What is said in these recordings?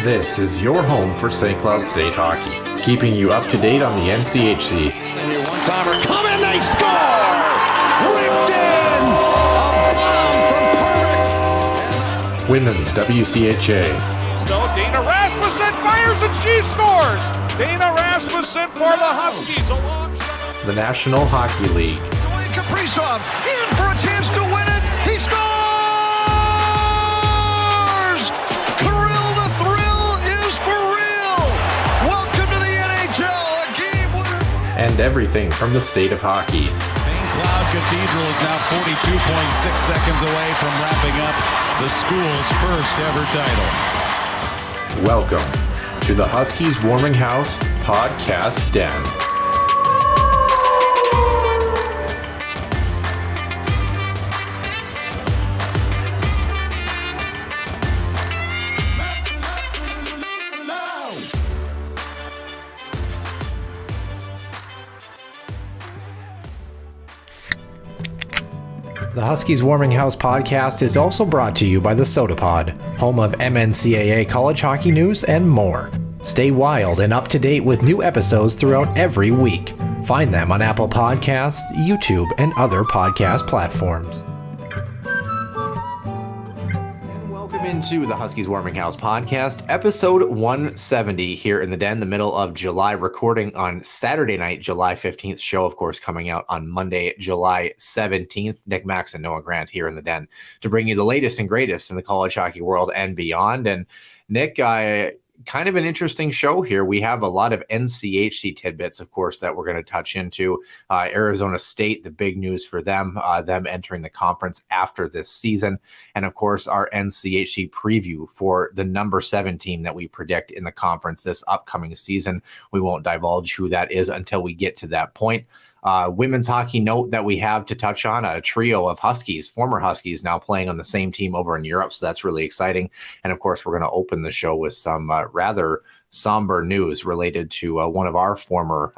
This is your home for St. Cloud State hockey, keeping you up to date on the NCHC. One-timer coming, they score! Ripped in! A bomb from Pervix! Women's WCHA. So Dana Rasmussen fires and she scores! Dana Rasmussen for the Huskies alongside The National Hockey League. Dwayne Kaprizov in for a chance to win it! He scores! Kirill, the thrill is for real! Welcome to the NHL, a game winner! And everything from the state of hockey. St. Cloud Cathedral is now 42.6 seconds away from wrapping up the school's first ever title. Welcome to the Huskies Warming House Podcast Den. The Huskies Warming House podcast is also brought to you by the Soda Pod, home of MNCAA college hockey news and more. Stay wild and up to date with new episodes throughout every week. Find them on Apple Podcasts, YouTube, and other podcast platforms. And welcome into the Huskies Warming House podcast, episode 170 here in the den, the middle of July, recording on Saturday night, July 15th. Show, of course, coming out on Monday, July 17th. Nick Max and Noah Grant here in the den to bring you the latest and greatest in the college hockey world and beyond. And Nick, kind of an interesting show here. We have a lot of NCHC tidbits, of course, that we're going to touch into. Arizona State, the big news for them, them entering the conference after this season. And of course, our NCHC preview for the number 7 team that we predict in the conference this upcoming season. We won't divulge who that is until we get to that point. Women's hockey note that we have to touch on, a trio of Huskies, former Huskies, now playing on the same team over in Europe. So that's really exciting. And of course, we're going to open the show with some rather somber news related to one of our former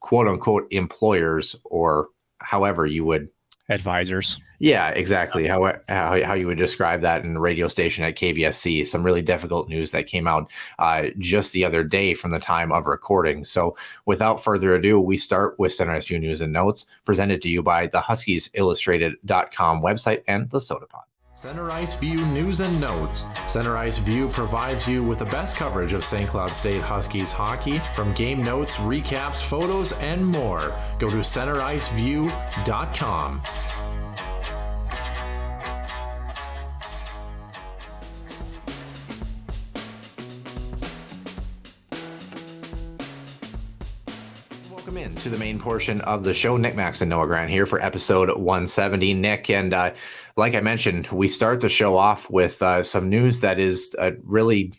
quote unquote employers, or however you would. Advisors. Yeah, exactly. How you would describe that in the radio station at KVSC. Some really difficult news that came out just the other day from the time of recording. So without further ado, we start with Center Ice View News and Notes, presented to you by the HuskiesIllustrated.com website and the Soda Pod. Center Ice View News and Notes. Center Ice View provides you with the best coverage of St. Cloud State Huskies hockey, from game notes, recaps, photos, and more. Go to centericeview.com. Welcome in to the main portion of the show. Nick Max and Noah Grant here for episode 170. Nick, and like I mentioned, we start the show off with some news that is really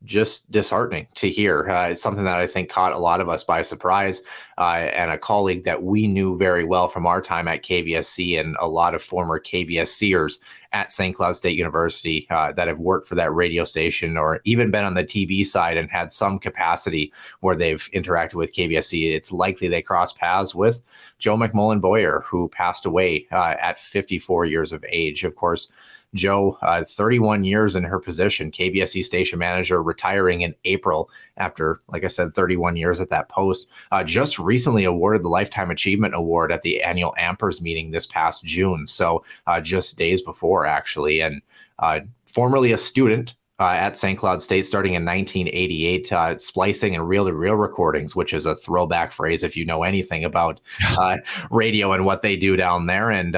just disheartening to hear. It's something that I think caught a lot of us by surprise, and a colleague that we knew very well from our time at KVSC, and a lot of former KVSCers at St. Cloud State University that have worked for that radio station, or even been on the TV side and had some capacity where they've interacted with KVSC. It's likely they crossed paths with Joe McMullen Boyer, who passed away at 54 years of age. Of course, Joe, 31 years in her position, KVSC station manager, retiring in April after, like I said, 31 years at that post. Just recently awarded the Lifetime Achievement Award at the annual Ampers meeting this past June. So just days before, actually. And formerly a student at St. Cloud State starting in 1988, splicing and reel-to-reel recordings, which is a throwback phrase if you know anything about radio and what they do down there, and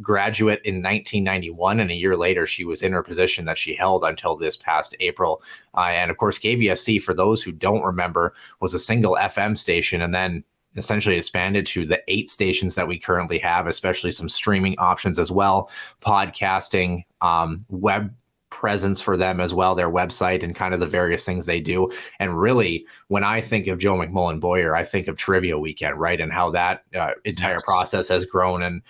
graduate in 1991. And a year later, she was in her position that she held until this past April. And of course, KVSC, for those who don't remember, was a single FM station, and then essentially expanded to the 8 stations that we currently have, especially some streaming options as well, podcasting, web presence for them as well, their website, and kind of the various things they do. And really, when I think of Joe McMullen Boyer, I think of Trivia Weekend, right? And how that entire process has grown, and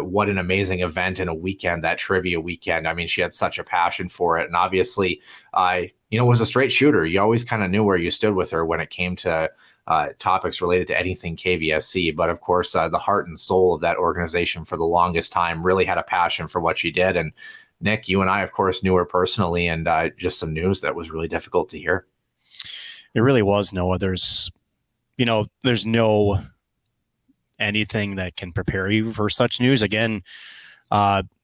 what an amazing event and a weekend, that Trivia Weekend. I mean, she had such a passion for it, and obviously, was a straight shooter. You always kind of knew where you stood with her when it came to topics related to anything KVSC. But of course, the heart and soul of that organization for the longest time, really had a passion for what she did. And Nick, you and I, of course, knew her personally, and just some news that was really difficult to hear. It really was, Noah. There's no anything that can prepare you for such news. Again,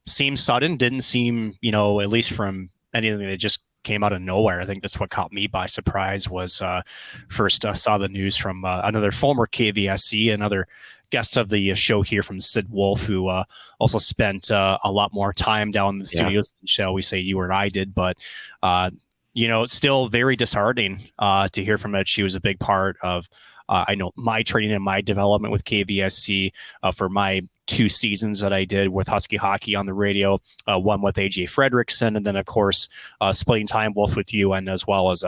seemed sudden, didn't seem, at least from anything that just came out of nowhere. I think that's what caught me by surprise was first saw the news from another former KVSC, another guest of the show here from Sid Wolf, who also spent a lot more time down in the studios, shall we say, you or I did, but it's still very disheartening to hear from it. She was a big part of I know my training and my development with KVSC for my 2 seasons that I did with Husky Hockey on the radio, one with AJ Fredrickson, and then, of course, splitting time both with you and as well as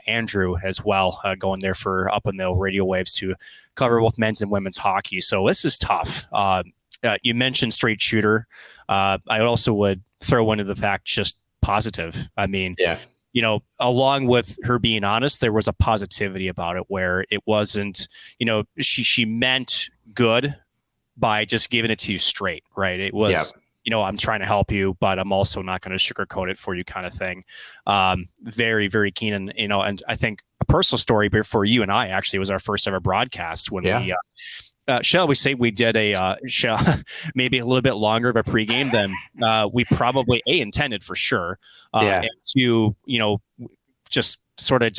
Andrew as well, going there for Up in the Radio Waves to cover both men's and women's hockey. So this is tough. You mentioned straight shooter. I also would throw into the fact just positive. I mean, along with her being honest, there was a positivity about it where it wasn't, she meant good by just giving it to you straight, right? It was, I'm trying to help you, but I'm also not going to sugarcoat it for you kind of thing. Very, very keen. And, and I think a personal story for you and I actually was our first ever broadcast when we, shall we say we did a show, maybe a little bit longer of a pregame than we probably intended for sure. And to, just sort of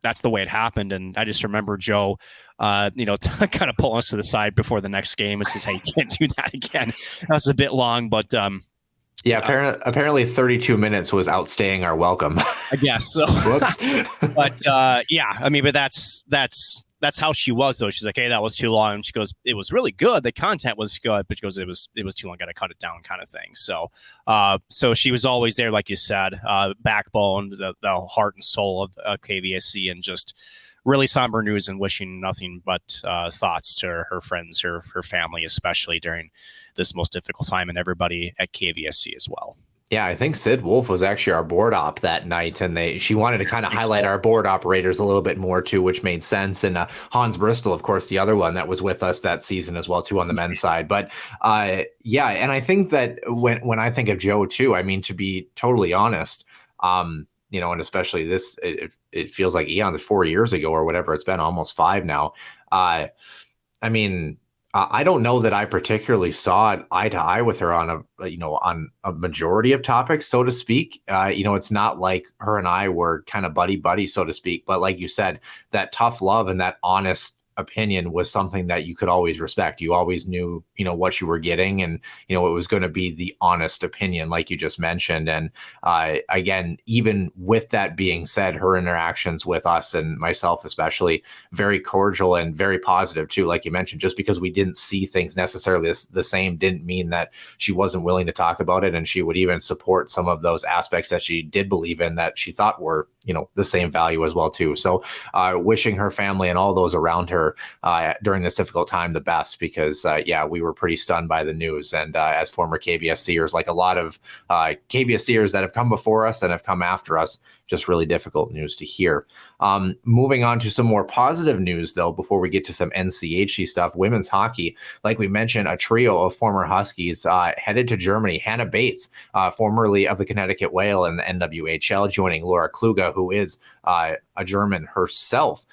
that's the way it happened. And I just remember Joe, kind of pulling us to the side before the next game and says, "Hey, you can't do that again." That was a bit long, but apparently 32 minutes was outstaying our welcome. I guess so. Whoops. But but that's how she was, though. She's like, "Hey, that was too long." And she goes, "It was really good. The content was good," but she goes, "It was too long. Got to cut it down," kind of thing. So, so she was always there, like you said, backbone, the heart and soul of KVSC, and just really somber news and wishing nothing but thoughts to her friends, her family, especially during this most difficult time, and everybody at KVSC as well. Yeah, I think Sid Wolf was actually our board op that night, and she wanted to kind of highlight our board operators a little bit more too, which made sense. And Hans Bristol, of course, the other one that was with us that season as well too on the men's side. But and I think that when I think of Joe too, I mean, to be totally honest, and especially this, it feels like eons, 4 years ago or whatever. It's been almost 5 now. I mean, I don't know that I particularly saw it eye to eye with her on a majority of topics, so to speak. It's not like her and I were kind of buddy, so to speak. But like you said, that tough love and that honest opinion was something that you could always respect. You always knew, what you were getting, and, it was going to be the honest opinion, like you just mentioned. And again, even with that being said, her interactions with us and myself, especially, very cordial and very positive too. Like you mentioned, just because we didn't see things necessarily the same didn't mean that she wasn't willing to talk about it. And she would even support some of those aspects that she did believe in that she thought were, the same value as well too. So wishing her family and all those around her during this difficult time the best, because we were pretty stunned by the news. And as former KVSCers, like a lot of KVSCers that have come before us and have come after us, just really difficult news to hear. Moving on to some more positive news, though, before we get to some NCHC stuff, women's hockey, like we mentioned, a trio of former Huskies headed to Germany. Hannah Bates, formerly of the Connecticut Whale in the NWHL, joining Laura Kluge, who is a German herself,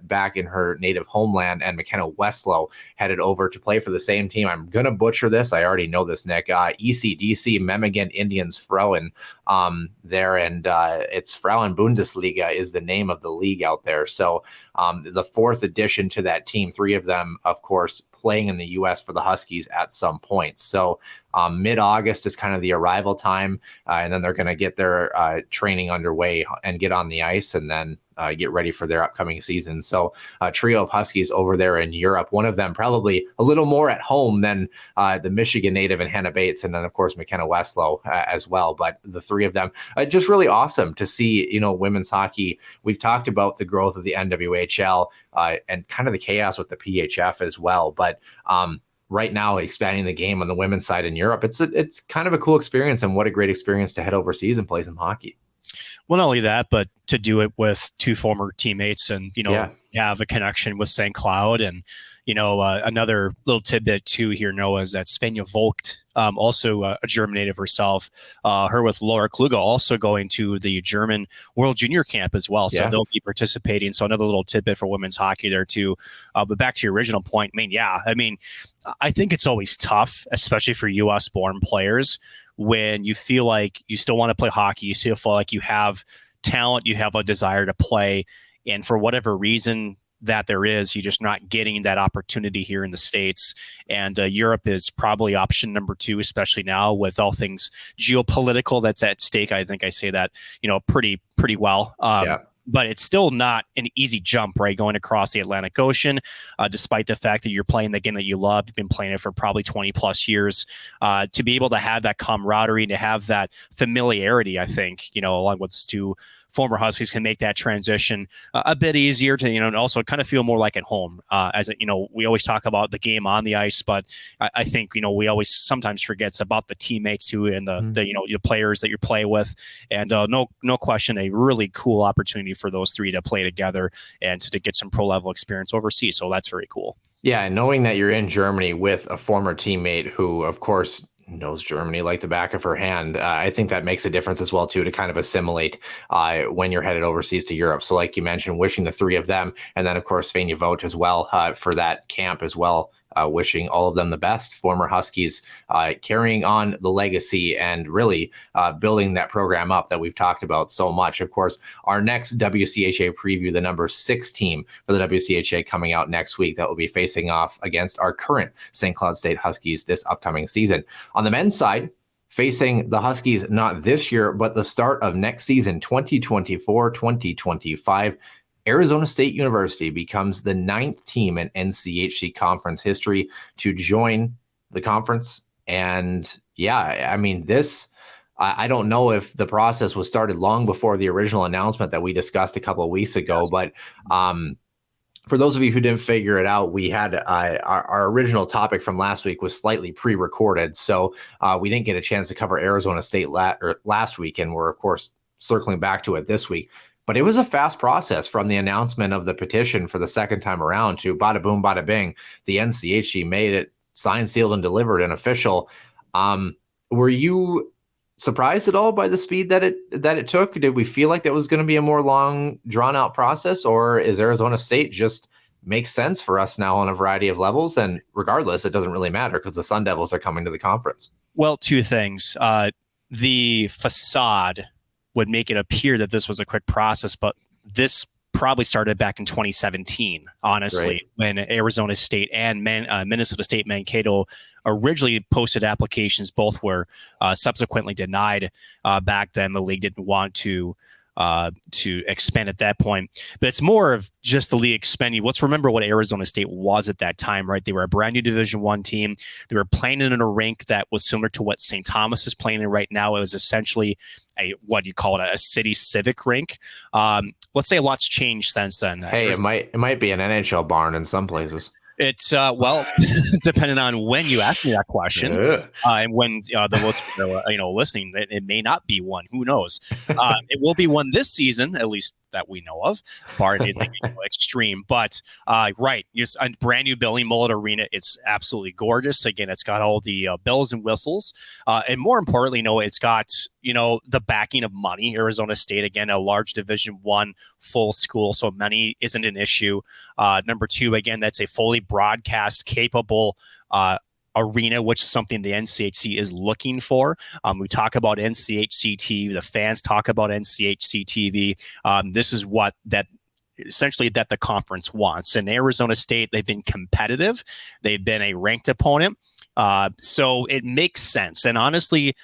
back in her native homeland, and McKenna Westlow headed over to play for the same team. I'm going to butcher this. I already know this, Nick. ECDC Memmingen Indians Frauen there, and it's Frauen Bundesliga is the name of the league out there. So the 4th edition to that team, 3 of them, of course, playing in the U.S. for the Huskies at some point. So mid-August is kind of the arrival time, and then they're going to get their training underway and get on the ice, and then get ready for their upcoming season. So a trio of Huskies over there in Europe, one of them probably a little more at home than the Michigan native and Hannah Bates, and then of course McKenna Westlow as well. But the 3 of them, just really awesome to see, women's hockey. We've talked about the growth of the NWHL and kind of the chaos with the PHF as well. But right now, expanding the game on the women's side in Europe, it's kind of a cool experience, and what a great experience to head overseas and play some hockey. Well, not only that, but to do it with 2 former teammates and, have a connection with St. Cloud and, Another little tidbit too here, Noah, is that Svenja Vogt, also a German native herself, her with Laura Kluge also going to the German World Junior Camp as well. So they'll be participating. So another little tidbit for women's hockey there too. But back to your original point, I think it's always tough, especially for U.S. born players, when you feel like you still want to play hockey, you still feel like you have talent, you have a desire to play, and for whatever reason that there is, you're just not getting that opportunity here in the States. And Europe is probably option number 2, especially now with all things geopolitical that's at stake. I think I say that, pretty well. But it's still not an easy jump, right? Going across the Atlantic Ocean, despite the fact that you're playing the game that you love. You've been playing it for probably 20 plus years. To be able to have that camaraderie, to have that familiarity, I think, along with two former Huskies, can make that transition a bit easier to, and also kind of feel more like at home. We always talk about the game on the ice, but I think, we always sometimes forgets about the teammates too, and the players that you play with. And no question, a really cool opportunity for those three to play together and to get some pro level experience overseas. So that's very cool. Yeah. And knowing that you're in Germany with a former teammate who, of course, knows Germany like the back of her hand, I think that makes a difference as well, too, to kind of assimilate when you're headed overseas to Europe. So like you mentioned, wishing the three of them, and then, of course, Svenja Vogt as well for that camp as well. Wishing all of them the best, former Huskies, carrying on the legacy and really building that program up that we've talked about so much. Of course, our next WCHA preview, the number 6 team for the WCHA, coming out next week, that will be facing off against our current St. Cloud State Huskies this upcoming season. On the men's side, facing the Huskies not this year, but the start of next season, 2024-2025, Arizona State University becomes the 9th team in NCHC conference history to join the conference. And I don't know if the process was started long before the original announcement that we discussed a couple of weeks ago, but for those of you who didn't figure it out, we had our original topic from last week was slightly pre-recorded. So we didn't get a chance to cover Arizona State last week, and we're, of course, circling back to it this week. But it was a fast process from the announcement of the petition for the second time around to bada boom, bada bing. The NCHC made it signed, sealed, and delivered and official. Were you surprised at all by the speed that it took? Did we feel like that was going to be a more long, drawn-out process, or is Arizona State just makes sense for us now on a variety of levels? And regardless, it doesn't really matter because the Sun Devils are coming to the conference. Well, two things. The facade would make it appear that this was a quick process, but this probably started back in 2017, honestly, right, when Arizona State and Minnesota State Mankato originally posted applications. Both were subsequently denied. Back then, the league didn't want to expand at that point, but it's more of just the league expanding. Let's remember what Arizona State was at that time, right? They were a brand new Division I team. They were playing in a rink that was similar to what St. Thomas is playing in right now. It was essentially a city civic rink. Let's say a lot's changed since then. Hey, it might be an NHL barn in some places. It's depending on when you ask me that question, and when the listeners are listening, it may not be one. Who knows? It will be one this season, at least that we know of, bar anything extreme. But right, just a brand new building, Mullet Arena. It's absolutely gorgeous. Again, it's got all the bells and whistles, and more importantly, it's got the backing of money. Arizona State, again, a large Division I full school, so money isn't an issue. Number two, again, that's a fully broadcast capable arena, which is something the NCHC is looking for. We talk about NCHC TV. The fans talk about NCHC TV. This is what essentially that the conference wants. And Arizona State, they've been competitive. They've been a ranked opponent. So it makes sense. And honestly,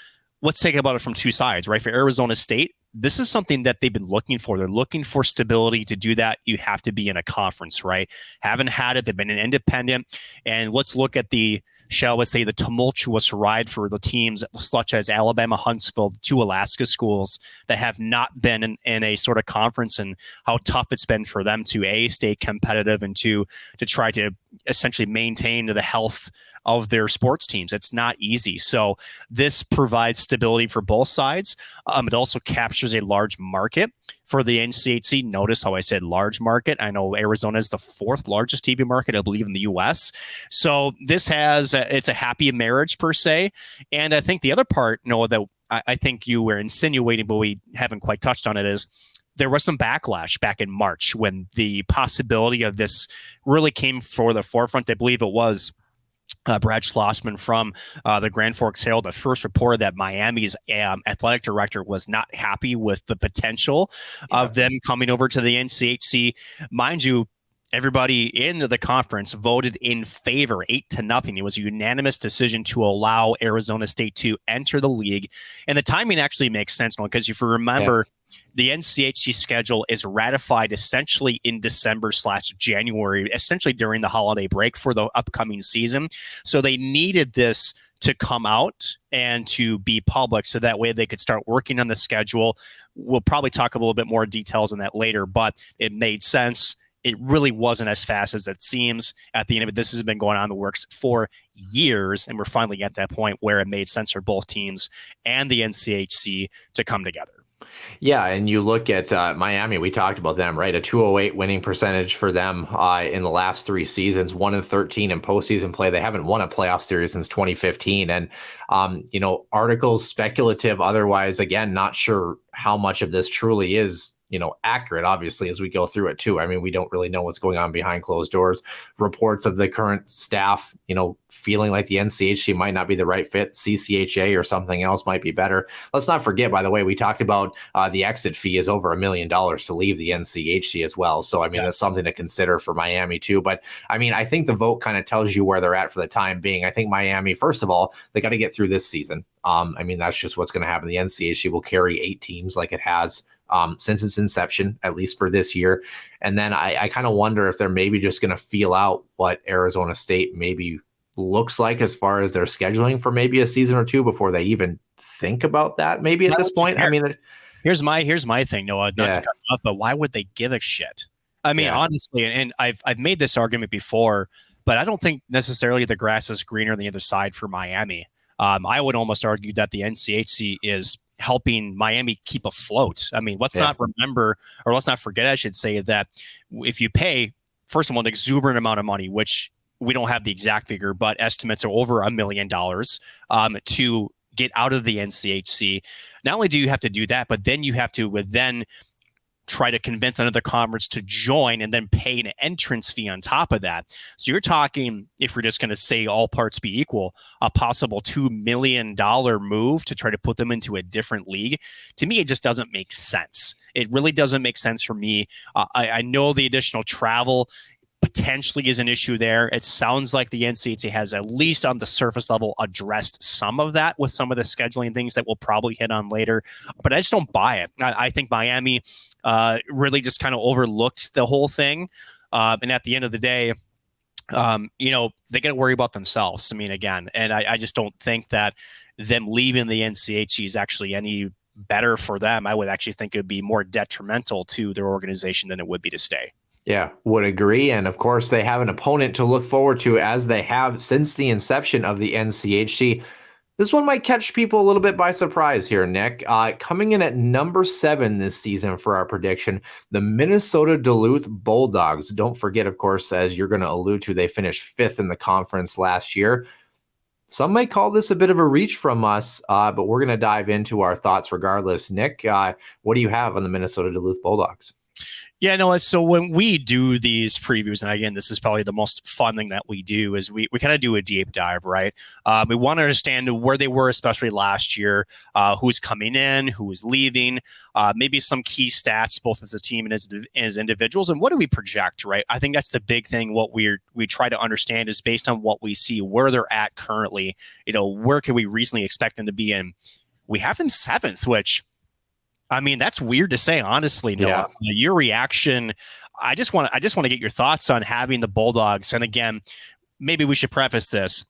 let's take about it from two sides, right? For Arizona State, this is something that they've been looking for. They're looking for stability. To do that, you have to be in a conference, right? Haven't had it. They've been an independent. And let's look at the tumultuous ride for the teams such as Alabama, Huntsville, the two Alaska schools that have not been in a sort of conference, and how tough it's been for them to stay competitive and to try to essentially maintain the health of their sports teams. It's not easy. So this provides stability for both sides. It also captures a large market for the NCHC. Notice how I said large market. I know Arizona is the 4th largest TV market, I believe, in the U.S. So this it's a happy marriage per se. And I think the other part, Noah, that I think you were insinuating, but we haven't quite touched on it, is there was some backlash back in March when the possibility of this really came for the forefront. I believe it was Brad Schlossman from the Grand Forks Herald, the first reported that Miami's athletic director was not happy with the potential of them coming over to the NCHC. Mind you, everybody in the conference voted in favor, 8-0. It was a unanimous decision to allow Arizona State to enter the league. And the timing actually makes sense, because if you remember, the NCHC schedule is ratified essentially in December/January, essentially during the holiday break for the upcoming season. So they needed this to come out and to be public so that way they could start working on the schedule. We'll probably talk a little bit more details on that later, but it made sense. It really wasn't as fast as it seems at the end of it. This has been going on in the works for years, and we're finally at that point where it made sense for both teams and the NCHC to come together. Yeah, and you look at Miami, we talked about them, right? A 208 winning percentage for them in the last 3 seasons, 1-13 in postseason play. They haven't won a playoff series since 2015. And, articles speculative, otherwise, again, not sure how much of this truly is accurate, obviously, as we go through it too. I mean, we don't really know what's going on behind closed doors. Reports of the current staff, feeling like the NCHC might not be the right fit. CCHA or something else might be better. Let's not forget, by the way, we talked about the exit fee is over $1 million to leave the NCHC as well. So, I mean, that's something to consider for Miami too. But I mean, I think the vote kind of tells you where they're at for the time being. I think Miami, first of all, they got to get through this season. I mean, that's just what's going to happen. The NCHC will carry 8 teams like it has since its inception, at least for this year. And then I kind of wonder if they're maybe just going to feel out what Arizona State maybe looks like as far as their scheduling for maybe a season or two before they even think about that maybe at this point. I mean, here's my thing, Noah, not to cut off, but why would they give a shit? I mean, honestly, and I've made this argument before, but I don't think necessarily the grass is greener on the other side for Miami. I would almost argue that the NCHC is helping Miami keep afloat. I mean, let's not forget, I should say, that if you pay, first of all, an exuberant amount of money, which we don't have the exact figure, but estimates are over $1 million to get out of the NCHC. Not only do you have to do that, but then you have to try to convince another conference to join and then pay an entrance fee on top of that. So you're talking, if we're just going to say all parts be equal, a possible $2 million move to try to put them into a different league. To me, it just doesn't make sense. It really doesn't make sense for me. I know the additional travel potentially is an issue there. It sounds like the NCHC has, at least on the surface level, addressed some of that with some of the scheduling things that we'll probably hit on later, but I just don't buy it. I think Miami really just kind of overlooked the whole thing. And at the end of the day, they got to worry about themselves. I mean, again, and I just don't think that them leaving the NCHC is actually any better for them. I would actually think it would be more detrimental to their organization than it would be to stay. Yeah, would agree. And of course, they have an opponent to look forward to, as they have since the inception of the NCHC. This one might catch people a little bit by surprise here, Nick. Coming in at number 7 this season for our prediction, the Minnesota-Duluth Bulldogs. Don't forget, of course, as you're going to allude to, they finished 5th in the conference last year. Some might call this a bit of a reach from us, but we're going to dive into our thoughts regardless. Nick, what do you have on the Minnesota-Duluth Bulldogs? Yeah, no, so when we do these previews, and again, this is probably the most fun thing that we do, is we kind of do a deep dive, right? We want to understand where they were, especially last year, who's coming in, who is leaving, maybe some key stats, both as a team and as individuals, and what do we project, right? I think that's the big thing. What we try to understand is based on what we see, where they're at currently, where can we reasonably expect them to be in? We have them 7th, which, I mean, that's weird to say, honestly, Noah. Yeah. Your reaction, I just want to get your thoughts on having the Bulldogs. And again, maybe we should preface this.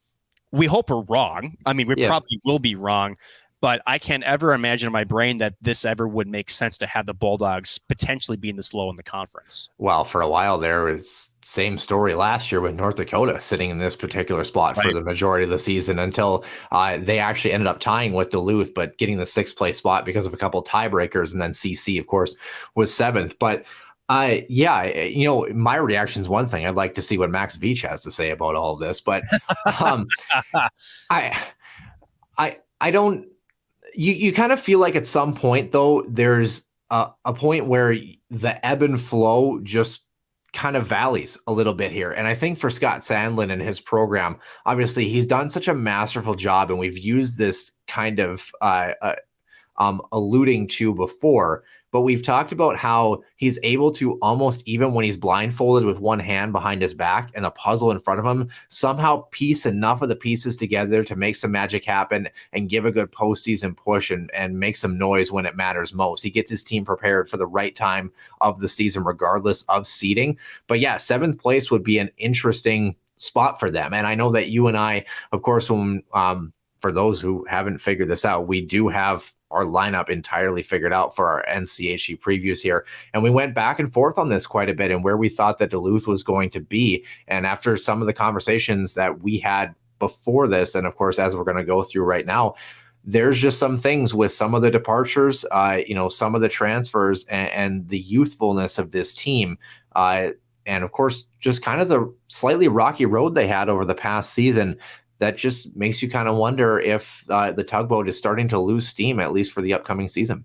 We hope we're wrong. I mean, we probably will be wrong. but I can't ever imagine in my brain that this ever would make sense to have the Bulldogs potentially being this low in the conference. Well, for a while there, was same story last year with North Dakota sitting in this particular spot for Right. the majority of the season until they actually ended up tying with Duluth, but getting the 6th place spot because of a couple tiebreakers. And then CC, of course, was 7th. But my reaction is one thing. I'd like to see what Max Veach has to say about all of this. But I don't. You kind of feel like at some point, though, there's a point where the ebb and flow just kind of valleys a little bit here. And I think for Scott Sandlin and his program, obviously he's done such a masterful job, and we've used this kind of alluding to before, but we've talked about how he's able to almost, even when he's blindfolded with one hand behind his back and a puzzle in front of him, somehow piece enough of the pieces together to make some magic happen and give a good postseason push and make some noise when it matters most. He gets his team prepared for the right time of the season, regardless of seeding. But yeah, 7th place would be an interesting spot for them. And I know that you and I, of course, when for those who haven't figured this out, we do have our lineup entirely figured out for our NCHC previews here. And we went back and forth on this quite a bit and where we thought that Duluth was going to be. And after some of the conversations that we had before this, and of course, as we're going to go through right now, there's just some things with some of the departures, some of the transfers and the youthfulness of this team. And of course, just kind of the slightly rocky road they had over the past season that just makes you kind of wonder if the tugboat is starting to lose steam, at least for the upcoming season.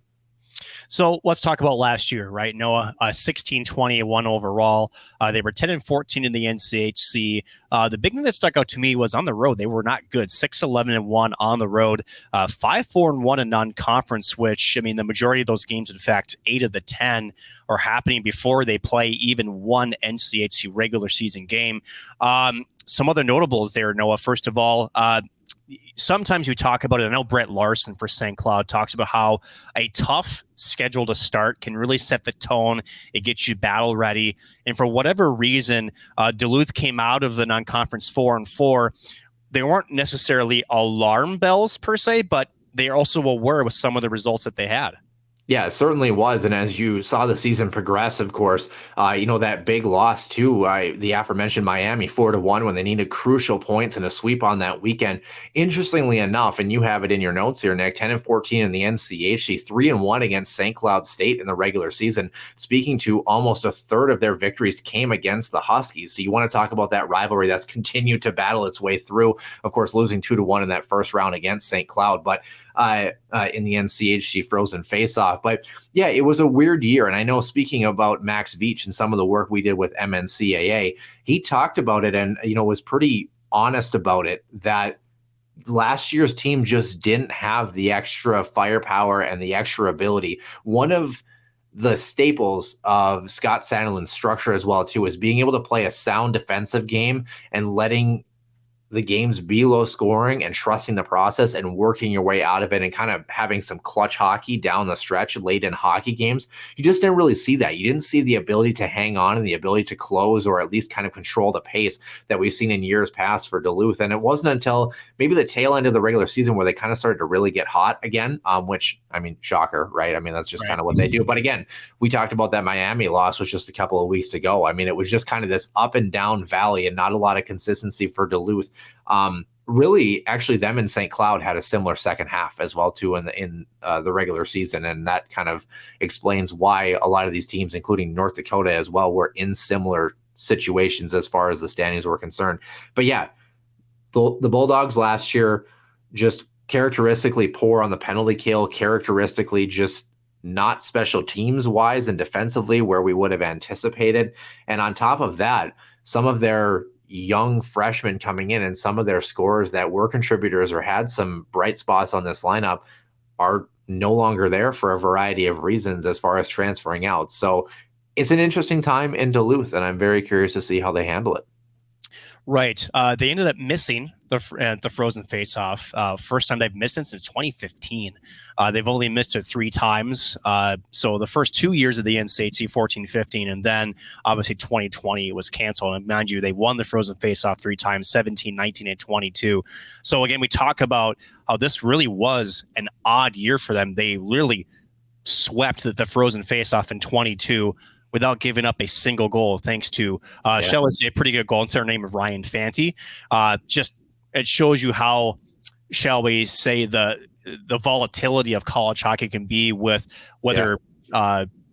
So let's talk about last year, right? Noah, 16-20-1 overall. They were 10-14 in the NCHC. The big thing that stuck out to me was on the road. They were not good. 6-11-1 on the road, 5-4-1 in non-conference, which, I mean, the majority of those games, in fact, 8 of the 10 are happening before they play even one NCHC regular season game. Some other notables there, Noah. First of all, sometimes you talk about it. I know Brett Larson for St. Cloud talks about how a tough schedule to start can really set the tone. It gets you battle ready. And for whatever reason, Duluth came out of the non-conference 4-4. They weren't necessarily alarm bells per se, but they also were with some of the results that they had. Yeah, it certainly was. And as you saw the season progress, of course, that big loss to the aforementioned Miami 4-1 when they needed crucial points and a sweep on that weekend. Interestingly enough, and you have it in your notes here, Nick, 10-14 in the NCHC, 3-1 against St. Cloud State in the regular season. Speaking to almost a third of their victories came against the Huskies. So you want to talk about that rivalry that's continued to battle its way through, of course, losing 2-1 in that first round against St. Cloud. But in the NCHC Frozen Face-Off. But yeah, it was a weird year. And I know, speaking about Max Veach and some of the work we did with MNCAA, he talked about it and, was pretty honest about it, that last year's team just didn't have the extra firepower and the extra ability. One of the staples of Scott Sandlin's structure as well, too, is being able to play a sound defensive game and letting the games be low scoring and trusting the process and working your way out of it and kind of having some clutch hockey down the stretch late in hockey games. You just didn't really see that. You didn't see the ability to hang on and the ability to close or at least kind of control the pace that we've seen in years past for Duluth. And it wasn't until maybe the tail end of the regular season where they kind of started to really get hot again, which, I mean, shocker, right? I mean, that's just kind of what they do. But again, we talked about that Miami loss was just a couple of weeks ago. I mean, it was just kind of this up and down valley and not a lot of consistency for Duluth. Really, actually, them and St. Cloud had a similar second half as well, too, in the regular season. And that kind of explains why a lot of these teams, including North Dakota as well, were in similar situations as far as the standings were concerned. But yeah, the Bulldogs last year just characteristically poor on the penalty kill, characteristically just not special teams wise and defensively where we would have anticipated. And on top of that, some of their young freshmen coming in and some of their scorers that were contributors or had some bright spots on this lineup are no longer there for a variety of reasons as far as transferring out. So it's an interesting time in Duluth, and I'm very curious to see how they handle it. Right. They ended up missing the Frozen Faceoff. First time they've missed it since 2015. They've only missed it 3 times. So the first 2 years of the NCHC, 14-15, and then obviously 2020 was canceled. And mind you, they won the Frozen Faceoff 3 times, 17, 19, and 22. So again, we talk about how this really was an odd year for them. They literally swept the Frozen Faceoff in 22 without giving up a single goal, thanks to, shall we say, a pretty good goaltender named Ryan Fanti. Just it shows you how, shall we say, the volatility of college hockey can be with whether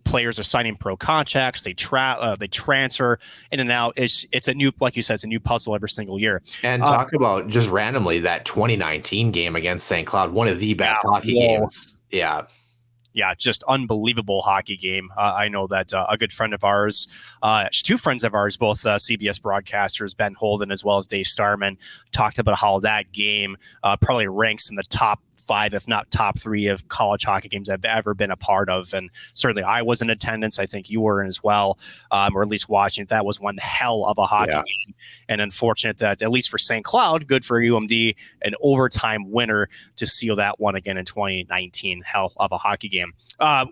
players are signing pro contracts, they transfer in and out. It's a new, like you said, it's a new puzzle every single year. And talk about just randomly that 2019 game against St. Cloud, one of the best hockey games. Yeah, just unbelievable hockey game. I know that a good friend of ours, 2 friends of ours, both CBS broadcasters, Ben Holden as well as Dave Starman, talked about how that game probably ranks in the top 5, if not top 3 of college hockey games I've ever been a part of. And certainly I was in attendance. I think you were in as well, or at least watching. That was one hell of a hockey game. And unfortunate that, at least for St. Cloud, good for UMD, an overtime winner to seal that one again in 2019. Hell of a hockey game.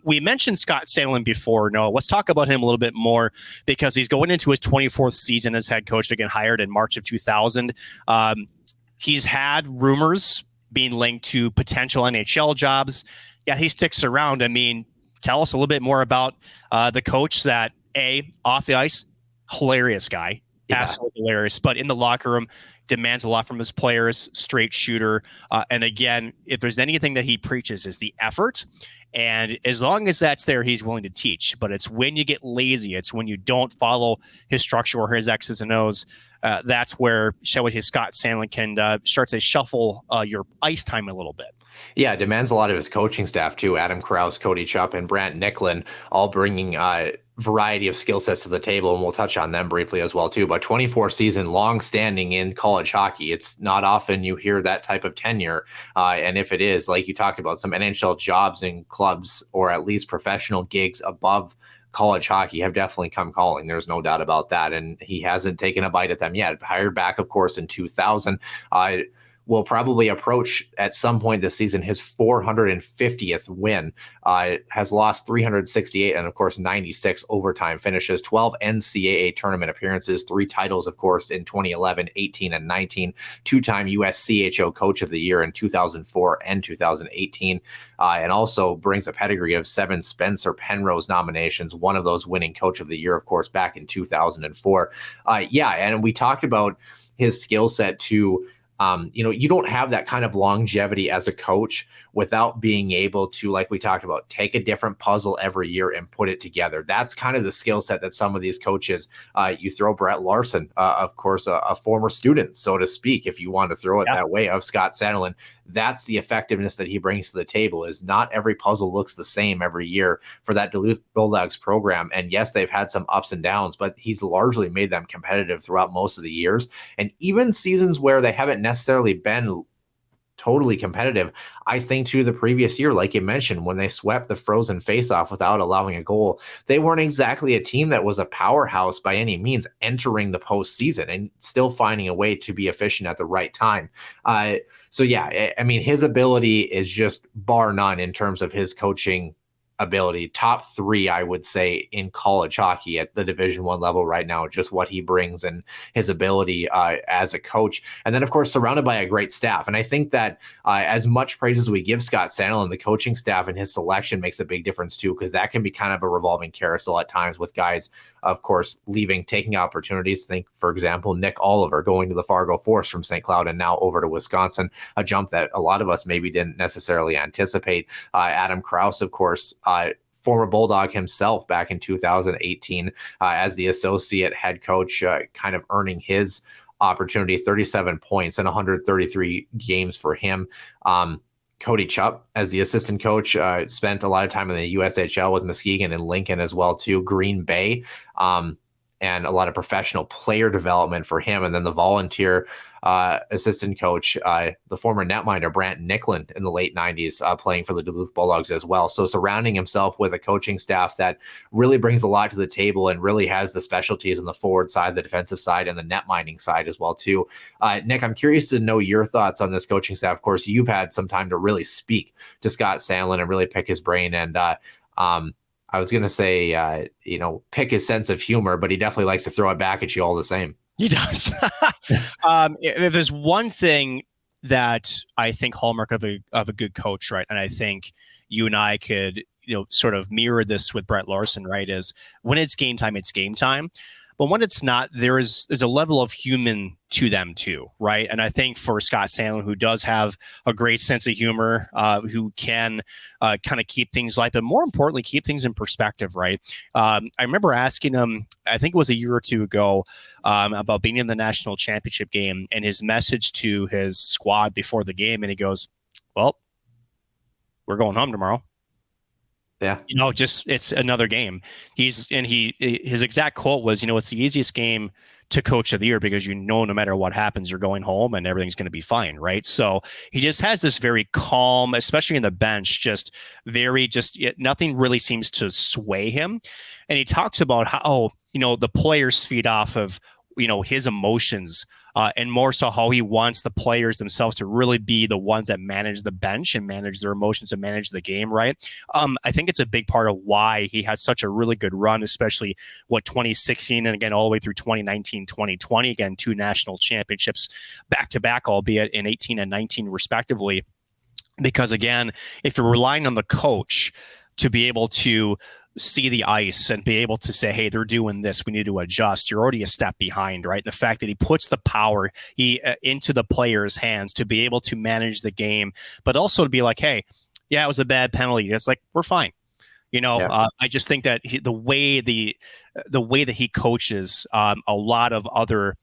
We mentioned Scott Sandlin before. No, let's talk about him a little bit more, because he's going into his 24th season as head coach, again hired in March of 2000. He's had rumors being linked to potential NHL jobs. Yeah, he sticks around. I mean, tell us a little bit more about the coach that, off the ice, hilarious guy, absolutely hilarious, but in the locker room, demands a lot from his players, straight shooter. And again, if there's anything that he preaches is the effort. And as long as that's there, he's willing to teach. But it's when you get lazy, it's when you don't follow his structure or his X's and O's. That's where, shall we say, Scott Sandlin can start to shuffle your ice time a little bit. Yeah, it demands a lot of his coaching staff too. Adam Krause, Cody Chupp, and Brant Nicklin all bringing variety of skill sets to the table, and we'll touch on them briefly as well too. But 24 season, long standing in college hockey. It's not often you hear that type of tenure, and if it is, like you talked about, some NHL jobs in clubs or at least professional gigs above college hockey have definitely come calling. There's no doubt about that, and he hasn't taken a bite at them yet. Hired back, of course, in 2000. Will probably approach at some point this season his 450th win. Has lost 368 and, of course, 96 overtime finishes, 12 NCAA tournament appearances, 3 titles, of course, in 2011, 18, and 19, 2-time USCHO Coach of the Year in 2004 and 2018, and also brings a pedigree of 7 Spencer Penrose nominations, one of those winning Coach of the Year, of course, back in 2004. And we talked about his skill set too. You don't have that kind of longevity as a coach without being able to, like we talked about, take a different puzzle every year and put it together. That's kind of the skill set that some of these coaches, you throw Brett Larson, of course, a former student, so to speak, if you want to throw it that way, of Scott Sandlin. That's the effectiveness that he brings to the table. Is not every puzzle looks the same every year for that Duluth Bulldogs program. And yes, they've had some ups and downs, but he's largely made them competitive throughout most of the years. And even seasons where they haven't necessarily been totally competitive, I think to the previous year, like you mentioned, when they swept the Frozen Faceoff without allowing a goal, they weren't exactly a team that was a powerhouse by any means entering the postseason and still finding a way to be efficient at the right time. His ability is just bar none in terms of his coaching ability. Top 3, I would say, in college hockey at the Division I level right now, just what he brings and his ability as a coach. And then, of course, surrounded by a great staff. And I think that as much praise as we give Scott Sandlin, the coaching staff and his selection makes a big difference too, because that can be kind of a revolving carousel at times with guys, of course, leaving, taking opportunities. Think, for example, Nick Oliver going to the Fargo Force from St. Cloud and now over to Wisconsin, a jump that a lot of us maybe didn't necessarily anticipate. Adam Krause, of course, former Bulldog himself back in 2018 as the associate head coach, kind of earning his opportunity, 37 points in 133 games for him. Cody Chupp as the assistant coach, spent a lot of time in the USHL with Muskegon and Lincoln as well too, Green Bay. and a lot of professional player development for him. And then the volunteer assistant coach, the former netminder Brant Nicklin in the late 90s, playing for the Duluth Bulldogs as well. So surrounding himself with a coaching staff that really brings a lot to the table and really has the specialties on the forward side, the defensive side, and the net minding side as well too. Nick, I'm curious to know your thoughts on this coaching staff. Of course, you've had some time to really speak to Scott Sandlin and really pick his brain. And I was going to say, pick his sense of humor, but he definitely likes to throw it back at you all the same. He does. If there's one thing that I think hallmark of a good coach, right, and I think you and I could, sort of mirror this with Brett Larson, right, is when it's game time, it's game time. But when it's not, there's a level of human to them too, right? And I think for Scott Sandlin, who does have a great sense of humor, who can kind of keep things light, but more importantly, keep things in perspective, right? I remember asking him, I think it was a year or two ago, about being in the national championship game and his message to his squad before the game. And he goes, well, we're going home tomorrow. Yeah. It's another game. His exact quote was, it's the easiest game to coach of the year because no matter what happens, you're going home and everything's going to be fine, right? So he just has this very calm, especially in the bench, nothing really seems to sway him. And he talks about how, the players feed off of, his emotions, and more so how he wants the players themselves to really be the ones that manage the bench and manage their emotions and manage the game, right? I think it's a big part of why he had such a really good run, especially 2016 and again all the way through 2019, 2020, again 2 national championships back to back, albeit in 18 and 19 respectively. Because again, if you're relying on the coach to be able to see the ice and be able to say, hey, they're doing this, we need to adjust, you're already a step behind, right? And the fact that he puts the power into the players' hands to be able to manage the game, but also to be like, hey, yeah, it was a bad penalty. It's like, we're fine. I just think that the way that he coaches, a lot of other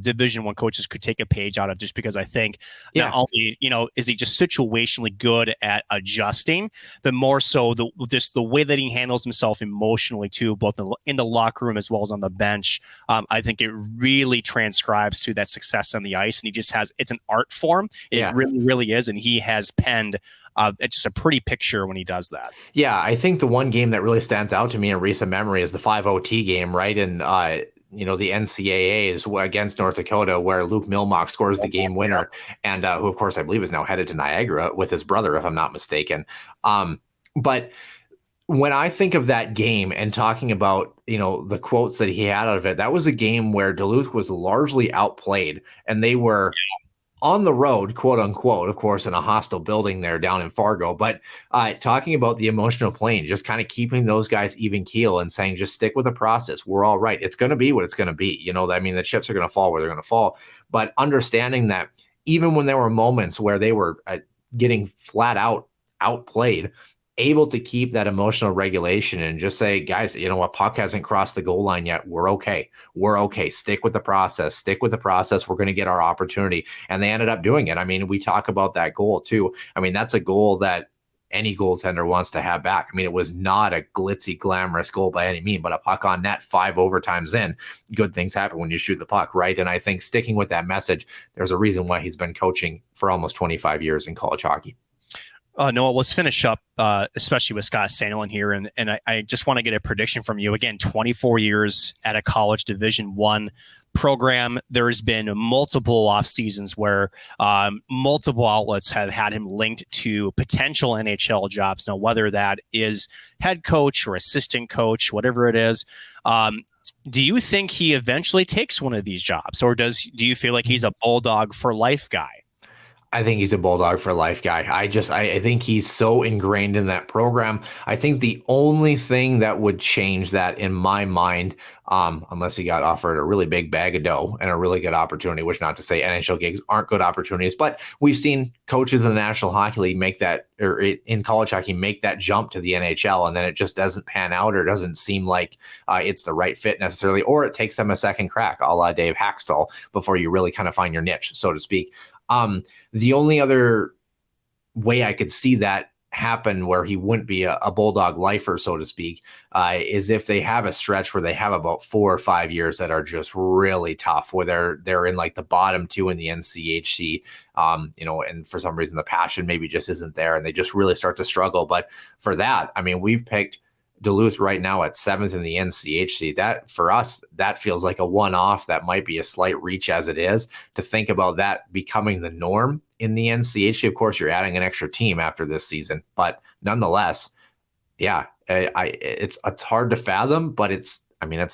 Division I coaches could take a page out of, just because I think not only, is he just situationally good at adjusting, but more so the way that he handles himself emotionally too, both in the locker room as well as on the bench. I think it really transcribes to that success on the ice, and it's an art form. It really, really is. And he has penned it's just a pretty picture when he does that. Yeah, I think the one game that really stands out to me in recent memory is the 5 OT game, right? And the NCAA is against North Dakota, where Luke Milmock scores the game winner, and who, of course, I believe is now headed to Niagara with his brother, if I'm not mistaken. But when I think of that game and talking about, the quotes that he had out of it, that was a game where Duluth was largely outplayed, and they were on the road, quote unquote, of course, in a hostile building there down in Fargo. But talking about the emotional plane, just kind of keeping those guys even keel and saying, just stick with the process. We're all right. It's going to be what it's going to be. The chips are going to fall where they're going to fall. But understanding that even when there were moments where they were getting flat out outplayed, able to keep that emotional regulation and just say, guys, puck hasn't crossed the goal line yet. We're okay. We're okay. Stick with the process. We're going to get our opportunity. And they ended up doing it. We talk about that goal too. That's a goal that any goaltender wants to have back. It was not a glitzy, glamorous goal by any means, but a puck on net 5 overtimes in. Good things happen when you shoot the puck, right? And I think sticking with that message, there's a reason why he's been coaching for almost 25 years in college hockey. Noah, let's finish up, especially with Scott Sandlin here. And I just want to get a prediction from you. Again, 24 years at a college Division I program. There's been multiple off seasons where multiple outlets have had him linked to potential NHL jobs. Now, whether that is head coach or assistant coach, whatever it is, do you think he eventually takes one of these jobs, or do you feel like he's a Bulldog for life guy? I think he's a Bulldog for life guy. I think he's so ingrained in that program. I think the only thing that would change that in my mind, unless he got offered a really big bag of dough and a really good opportunity, which not to say NHL gigs aren't good opportunities, but we've seen coaches in the National Hockey League make that, or in college hockey, make that jump to the NHL, and then it just doesn't pan out, or doesn't seem like it's the right fit necessarily, or it takes them a second crack, a la Dave Haxtell, before you really kind of find your niche, so to speak. The only other way I could see that happen where he wouldn't be a Bulldog lifer, so to speak, is if they have a stretch where they have about 4 or 5 years that are just really tough, where they're in like the bottom 2 in the NCHC, and for some reason the passion maybe just isn't there and they just really start to struggle. But for that, I mean, we've picked Duluth right now at 7th in the NCHC. That for us, that feels like a one-off. That might be a slight reach as it is to think about that becoming the norm in the NCHC. Of course, you're adding an extra team after this season, but nonetheless, yeah, it's hard to fathom, but it's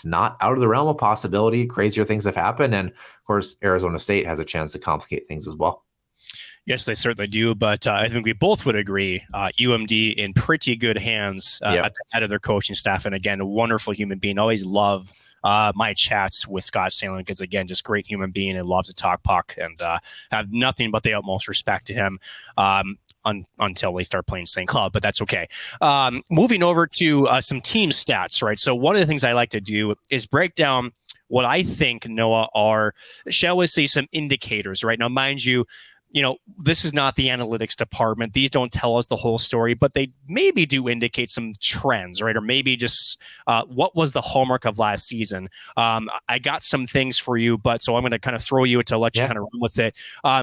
not out of the realm of possibility. Crazier things have happened, and of course, Arizona State has a chance to complicate things as well. Yes, they certainly do. But I think we both would agree UMD in pretty good hands at the head of their coaching staff. And again, a wonderful human being. Always love my chats with Scott Salem because, again, just great human being and loves to talk puck and have nothing but the utmost respect to him until they start playing St. Cloud. But that's okay. Moving over to some team stats, right? So one of the things I like to do is break down what I think, Noah, are, shall we say, some indicators, right? Now, mind you, this is not the analytics department. These don't tell us the whole story, but they maybe do indicate some trends, right? Or maybe just what was the hallmark of last season. I got some things for you, but so I'm going to kind of throw you to let you kind of run with it.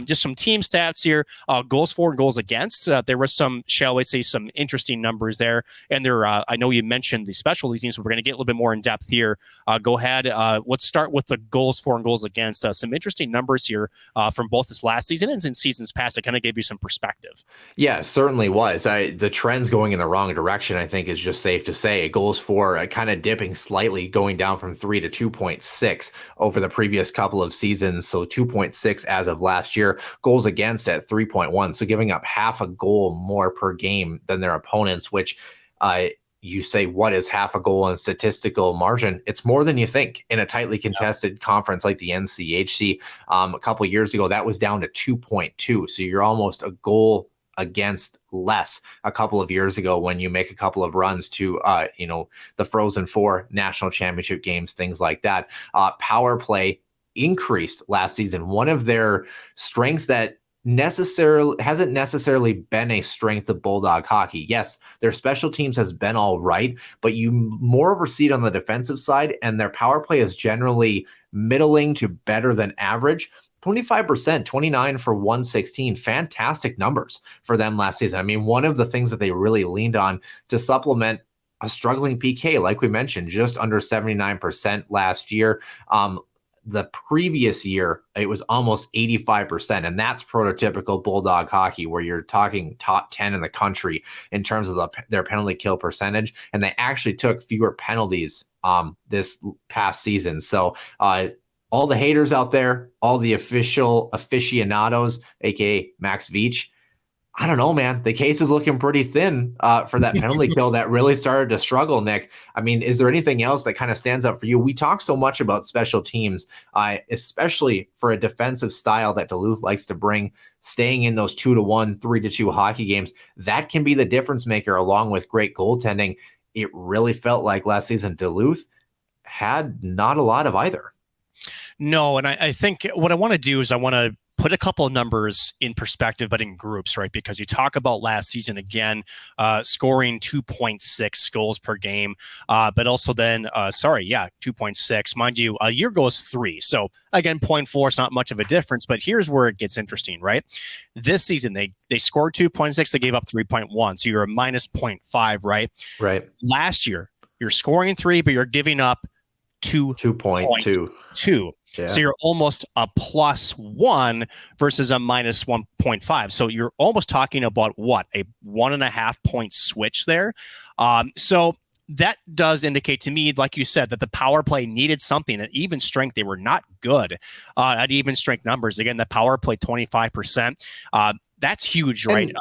Just some team stats here, goals for and goals against. There was some, shall we say, some interesting numbers there. And there, I know you mentioned the specialty teams, but we're going to get a little bit more in depth here. Go ahead. Let's start with the goals for and goals against. Some interesting numbers here from both this last season and since seasons past. It kind of gave you some perspective. Yeah, certainly was. The trends going in the wrong direction, I think, is just safe to say. Goals for kind of dipping slightly, going down from 3 to 2.6 over the previous couple of seasons. So 2.6 as of last year. Goals against at 3.1. So giving up half a goal more per game than their opponents, which you say, what is half a goal in statistical margin? It's more than you think in a tightly contested conference like the NCHC. A couple of years ago, that was down to 2.2. So you're almost a goal against less a couple of years ago when you make a couple of runs to, the Frozen Four national championship games, things like that. Power play increased last season. One of their strengths that hasn't necessarily been a strength of Bulldog hockey. Yes, their special teams has been all right, but you more oversee it on the defensive side, and their power play is generally middling to better than average. 25%, 29 for 116. Fantastic numbers for them last season. I mean, one of the things that they really leaned on to supplement a struggling PK, like we mentioned, just under 79% last year. The previous year, it was almost 85%, and that's prototypical Bulldog hockey, where you're talking top 10 in the country in terms of their penalty kill percentage, and they actually took fewer penalties this past season. So all the haters out there, all the aficionados, aka Max Veach, I don't know, man. The case is looking pretty thin for that penalty kill that really started to struggle, Nick. I mean, is there anything else that kind of stands out for you? We talk so much about special teams, especially for a defensive style that Duluth likes to bring, staying in those 2-1, 3-2 hockey games. That can be the difference maker along with great goaltending. It really felt like last season Duluth had not a lot of either. No, and I think what I want to do is I want to put a couple of numbers in perspective, but in groups, right? Because you talk about last season again, scoring 2.6 goals per game, but also then, 2.6. Mind you, a year ago was 3. So again, 0.4 is not much of a difference, but here's where it gets interesting, right? This season, they scored 2.6, they gave up 3.1. So you're a minus 0.5, right? Right. Last year, you're scoring 3, but you're giving up 2.2. Yeah. So you're almost a +1 versus a minus 1.5. So you're almost talking about what, a 1.5 point switch there. So that does indicate to me, like you said, that the power play needed something at even strength. They were not good at even strength numbers. Again, the power play 25%. That's huge, right?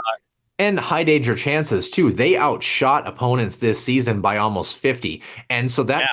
And high danger chances too. They outshot opponents this season by almost 50. And so that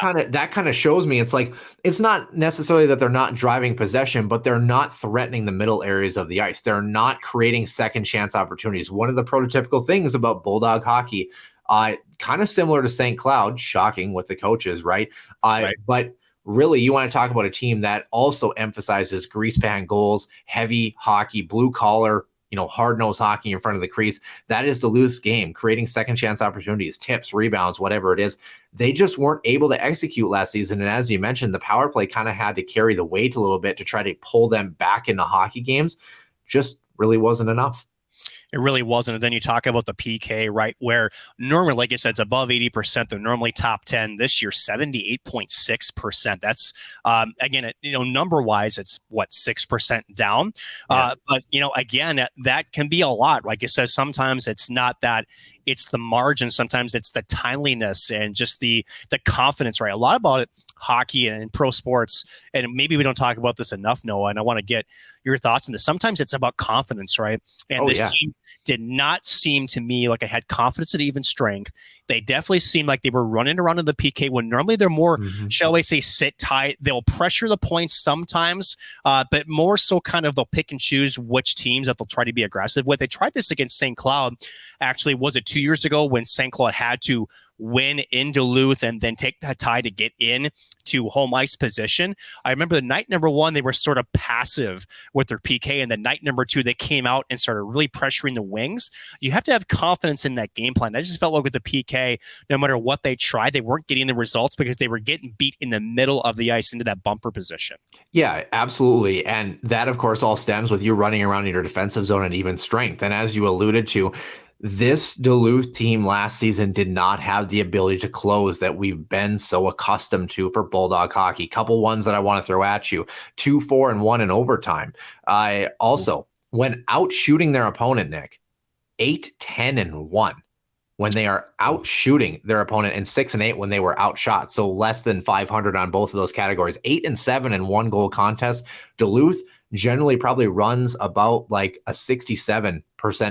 kind of shows me, it's like, it's not necessarily that they're not driving possession, but they're not threatening the middle areas of the ice. They're not creating second chance opportunities. One of the prototypical things about Bulldog hockey, kind of similar to St. Cloud, shocking with the coaches, right? But really, you want to talk about a team that also emphasizes grease pan goals, heavy hockey, blue collar, hard-nosed hockey in front of the crease. That is Duluth's game, creating second chance opportunities, tips, rebounds, whatever it is. They just weren't able to execute last season. And as you mentioned, the power play kind of had to carry the weight a little bit to try to pull them back into hockey games. Just really wasn't enough. It really wasn't. And then you talk about the PK, right, where normally, like I said, it's above 80%. They're normally top 10. This year, 78.6%. That's, again, number-wise, it's, 6% down? Yeah. But, again, that can be a lot. Like I said, sometimes it's not that it's the margin. Sometimes it's the timeliness and just the confidence, right? A lot about it, hockey and pro sports, and maybe we don't talk about this enough, Noah, and I want to get your thoughts on this. Sometimes it's about confidence, right? And this team did not seem to me like I had confidence at even strength. They definitely seemed like they were running around in the PK when normally they're more, shall I say, sit tight. They'll pressure the points sometimes, but more so kind of they'll pick and choose which teams that they'll try to be aggressive with. They tried this against St. Cloud. Actually, was it 2 years ago when St. Cloud had to win in Duluth and then take that tie to get in to home ice position? I remember the night number one, they were sort of passive with their PK, and the night number two, they came out and started really pressuring the wings. You have to have confidence in that game plan. I just felt like with the PK, no matter what they tried, they weren't getting the results because they were getting beat in the middle of the ice into that bumper position. Yeah, absolutely. And that, of course, all stems with you running around in your defensive zone at even strength. And as you alluded to, this Duluth team last season did not have the ability to close that we've been so accustomed to for Bulldog hockey. Couple ones that I want to throw at you: 2-4-1 in overtime. Also, when out shooting their opponent, Nick, 8-10-1 when they are out shooting their opponent, and 6-8 when they were outshot. So less than 500 on both of those categories. 8-7 in one goal contest. Duluth generally probably runs about like a 67%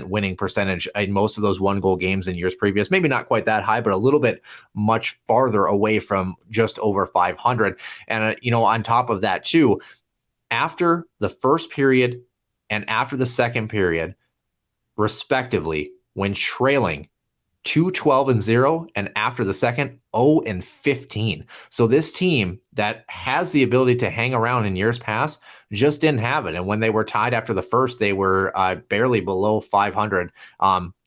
winning percentage in most of those one goal games in years previous. Maybe not quite that high, but a little bit much farther away from just over 500. And, on top of that too, after the first period and after the second period, respectively, when trailing 2-12-0, and after the second, 0-15. So this team that has the ability to hang around in years past just didn't have it. And when they were tied after the first, they were barely below 500.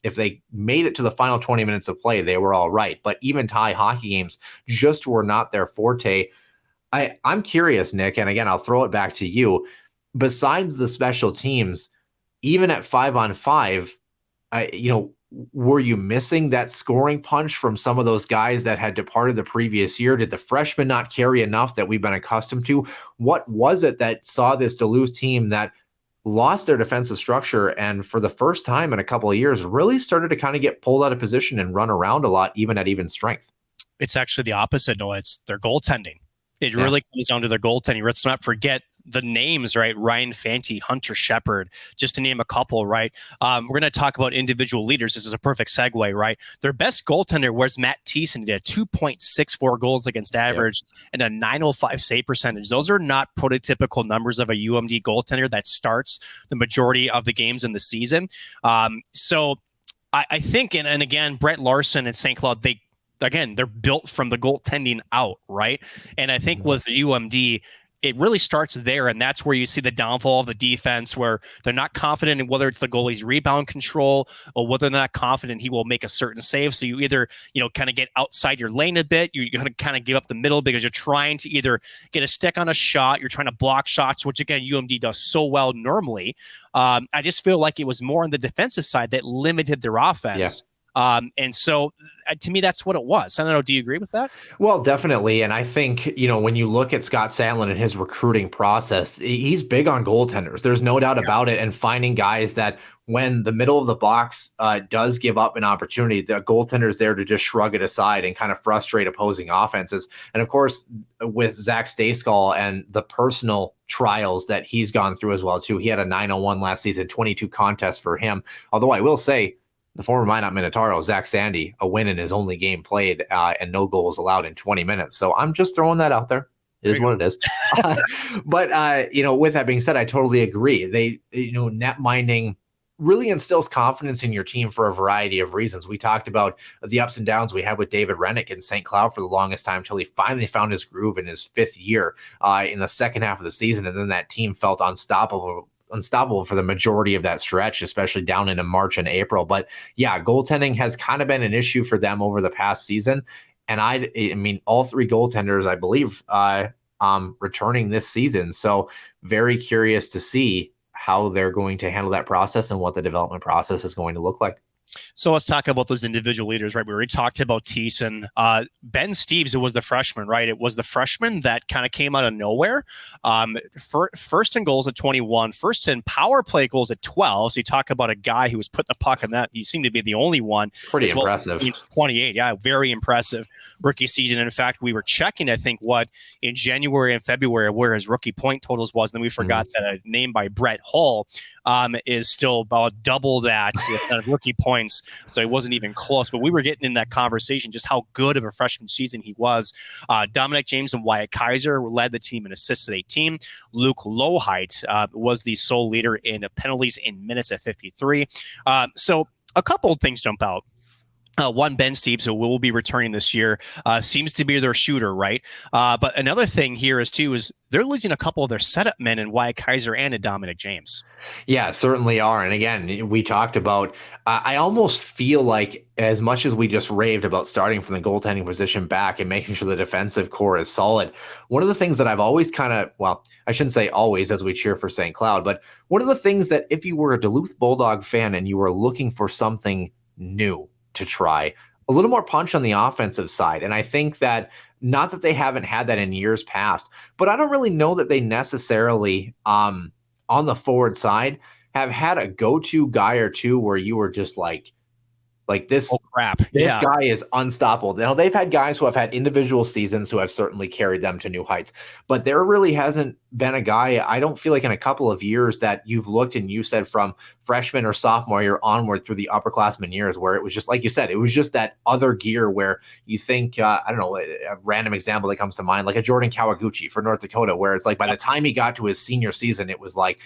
If they made it to the final 20 minutes of play, they were all right. But even tie hockey games just were not their forte. I'm curious, Nick, and again, I'll throw it back to you. Besides the special teams, even at 5-on-5, were you missing that scoring punch from some of those guys that had departed the previous year? Did the freshmen not carry enough that we've been accustomed to? What was it that saw this Duluth team that lost their defensive structure and for the first time in a couple of years really started to kind of get pulled out of position and run around a lot, even at even strength? It's actually the opposite, Noah. It's their goaltending. It really comes down to their goaltending. Let's not forget the names, right? Ryan Fanti, Hunter Shepard, just to name a couple, right? We're going to talk about individual leaders. This is a perfect segue, right? Their best goaltender was Matt Thiessen. He did 2.64 goals against average and a .905 save percentage. Those are not prototypical numbers of a UMD goaltender that starts the majority of the games in the season. So I think, and again, Brett Larson and St. Cloud, they're built from the goaltending out, right? And I think with UMD, it really starts there, and that's where you see the downfall of the defense, where they're not confident in whether it's the goalie's rebound control or whether they're not confident he will make a certain save. So you either, kind of get outside your lane a bit, you're going to kind of give up the middle because you're trying to either get a stick on a shot, you're trying to block shots, which again, UMD does so well normally. I just feel like it was more on the defensive side that limited their offense. Yeah. And so to me, that's what it was. I don't know. Do you agree with that? Well, definitely. And I think, when you look at Scott Sandlin and his recruiting process, he's big on goaltenders. There's no doubt about it. And finding guys that when the middle of the box does give up an opportunity, the goaltender's there to just shrug it aside and kind of frustrate opposing offenses. And of course, with Zach Stayskal and the personal trials that he's gone through as well, too. He had a 901 last season, 22 contests for him. Although I will say, the former Minot Minotauro, Zach Sandy, a win in his only game played and no goals allowed in 20 minutes. So I'm just throwing that out there. It is what it is. But with that being said, I totally agree. They, net minding really instills confidence in your team for a variety of reasons. We talked about the ups and downs we had with David Rennick in St. Cloud for the longest time until he finally found his groove in his fifth year in the second half of the season. And then that team felt unstoppable unstoppable for the majority of that stretch, especially down into March and April. But yeah, goaltending has kind of been an issue for them over the past season. And I mean, all three goaltenders, I believe, returning this season. So very curious to see how they're going to handle that process and what the development process is going to look like. So let's talk about those individual leaders, right? We already talked about Thiessen. Ben Steeves, it was the freshman, right? It was the freshman that kind of came out of nowhere. First in goals at 21, first in power play goals at 12. So you talk about a guy who was putting the puck in that. He seemed to be the only one. Pretty impressive. He's 28. Yeah, very impressive rookie season. In fact, we were checking, I think, in January and February where his rookie point totals was. And then we forgot that a name by Brett Hull is still about double that rookie points. So it wasn't even close, but we were getting in that conversation just how good of a freshman season he was. Dominic James and Wyatt Kaiser led the team in assists at 18. Luke Loheit was the sole leader in penalties in minutes at 53. So a couple of things jump out. One, Ben Steeves, who will be returning this year, seems to be their shooter, right? But another thing here is they're losing a couple of their setup men in Wyatt Kaiser and in Dominic James. Yeah, certainly are. And again, we talked about, I almost feel like as much as we just raved about starting from the goaltending position back and making sure the defensive core is solid, one of the things that I've always I shouldn't say always as we cheer for St. Cloud, but one of the things that if you were a Duluth Bulldog fan and you were looking for something new to try, a little more punch on the offensive side. And I think that not that they haven't had that in years past, but I don't really know that they necessarily on the forward side have had a go-to guy or two where you were just like this. Oh crap! This guy is unstoppable. Now they've had guys who have had individual seasons who have certainly carried them to new heights, but there really hasn't been a guy, I don't feel like in a couple of years that you've looked and you said from freshman or sophomore year onward through the upperclassmen years where it was just like you said, it was just that other gear where you think, I don't know, a random example that comes to mind, like a Jordan Kawaguchi for North Dakota, where it's like by the time he got to his senior season, it was like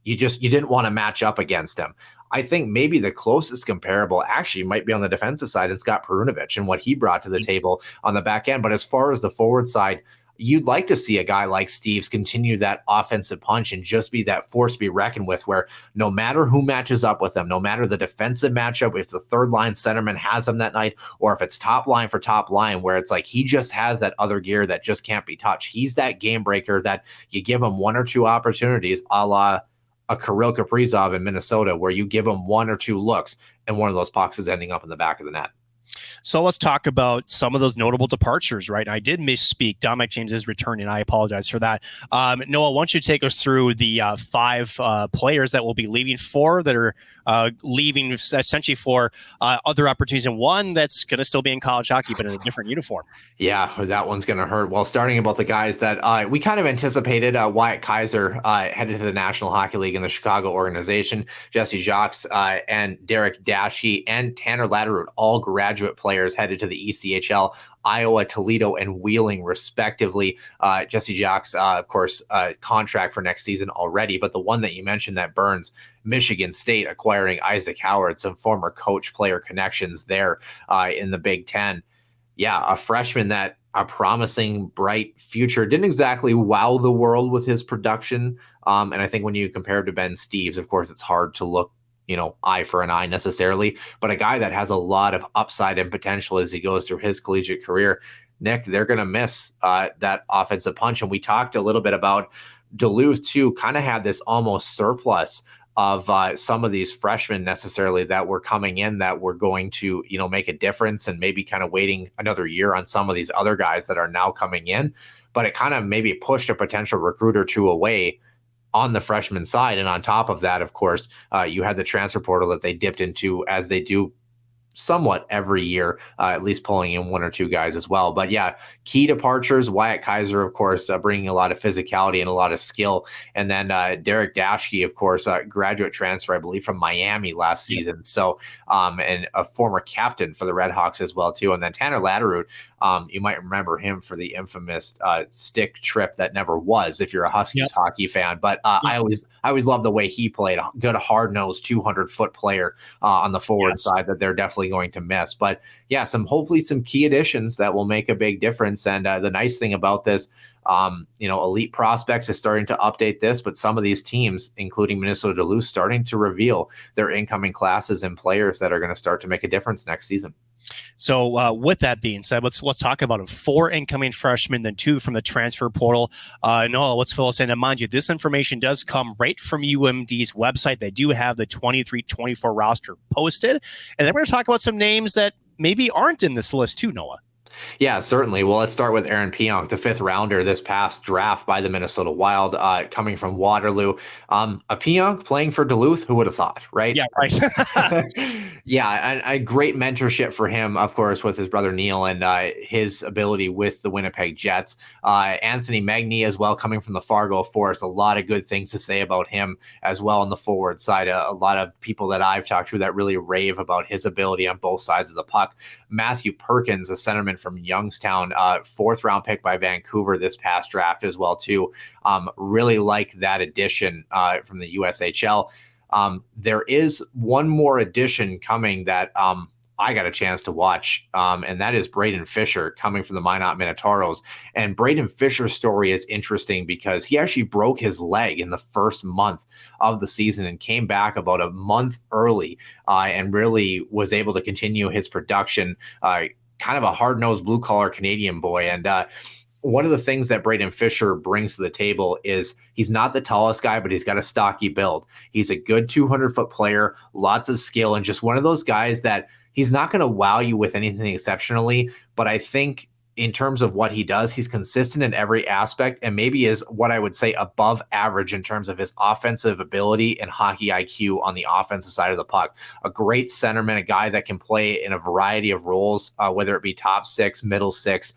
you didn't want to match up against him. I think maybe the closest comparable actually might be on the defensive side and Scott Perunovich and what he brought to the table on the back end. But as far as the forward side, you'd like to see a guy like Steeves continue that offensive punch and just be that force to be reckoned with, where no matter who matches up with them, no matter the defensive matchup, if the third line centerman has them that night, or if it's top line for top line, where it's like he just has that other gear that just can't be touched. He's that game breaker that you give him one or two opportunities, a la a Kirill Kaprizov in Minnesota, where you give him one or two looks and one of those pucks is ending up in the back of the net. So let's talk about some of those notable departures, right? I did misspeak. Dominic James is returning. I apologize for that. Noah, why don't you take us through the 5 players that will be leaving, 4 that are leaving essentially for other opportunities, and one that's going to still be in college hockey, but in a different uniform. Yeah, that one's going to hurt. Well, starting about the guys that we kind of anticipated, Wyatt Kaiser headed to the National Hockey League in the Chicago organization, Jesse Jacques and Derek Daschke and Tanner Latterud, all graduate players headed to the ECHL, Iowa, Toledo, and Wheeling, respectively. Jesse Jacques, of course, contract for next season already, but the one that you mentioned that burns, Michigan State acquiring Isaac Howard, some former coach player connections there in the Big Ten. Yeah, a freshman that a promising, bright future. Didn't exactly wow the world with his production. And I think when you compare him to Ben Steeves, of course, it's hard to look, eye for an eye necessarily, but a guy that has a lot of upside and potential as he goes through his collegiate career. Nick, they're going to miss that offensive punch. And we talked a little bit about Duluth too, kind of had this almost surplus of some of these freshmen necessarily that were coming in that were going to, make a difference, and maybe kind of waiting another year on some of these other guys that are now coming in. But it kind of maybe pushed a potential recruit or two away on the freshman side. And on top of that, of course, you had the transfer portal that they dipped into, as they do somewhat every year, at least pulling in 1 or 2 guys as well. But yeah, key departures, Wyatt Kaiser, of course, bringing a lot of physicality and a lot of skill. And then Derek Daschke, of course, graduate transfer, I believe, from Miami last season. So, and a former captain for the Red Hawks as well, too. And then Tanner Latterud, you might remember him for the infamous stick trip that never was, if you're a Huskies hockey fan. But I always love the way he played. A good, hard-nosed, 200-foot player on the forward side that they're definitely likely going to miss. But yeah, hopefully some key additions that will make a big difference. And the nice thing about this, Elite Prospects is starting to update this, but some of these teams, including Minnesota-Duluth, starting to reveal their incoming classes and players that are going to start to make a difference next season. So with that being said, let's talk about it. 4 incoming freshmen, then 2 from the transfer portal. Noah, let's fill us in. And mind you, this information does come right from UMD's website. They do have the 23-24 roster posted. And then we're going to talk about some names that maybe aren't in this list too, Noah. Yeah, certainly. Well, let's start with Aaron Pionk, the 5th rounder this past draft by the Minnesota Wild, coming from Waterloo. A Pionk playing for Duluth, who would have thought, right? Yeah, right. Yeah, a great mentorship for him, of course, with his brother Neil and his ability with the Winnipeg Jets. Anthony Magny as well, coming from the Fargo Force. A lot of good things to say about him as well on the forward side. A lot of people that I've talked to that really rave about his ability on both sides of the puck. Matthew Perkins, a centerman from Youngstown, 4th round pick by Vancouver this past draft as well too. Really like that addition from the USHL. There is one more addition coming that I got a chance to watch, and that is Braden Fisher coming from the Minot Minotauros. And Braden Fisher's story is interesting because he actually broke his leg in the first month of the season and came back about a month early and really was able to continue his production. Kind of a hard-nosed blue-collar Canadian boy. And one of the things that Braden Fisher brings to the table is he's not the tallest guy, but he's got a stocky build. He's a good 200-foot player, lots of skill, and just one of those guys that he's not going to wow you with anything exceptionally, but I think in terms of what he does, he's consistent in every aspect and maybe is what I would say above average in terms of his offensive ability and hockey IQ on the offensive side of the puck. A great centerman, a guy that can play in a variety of roles, whether it be top 6, middle 6,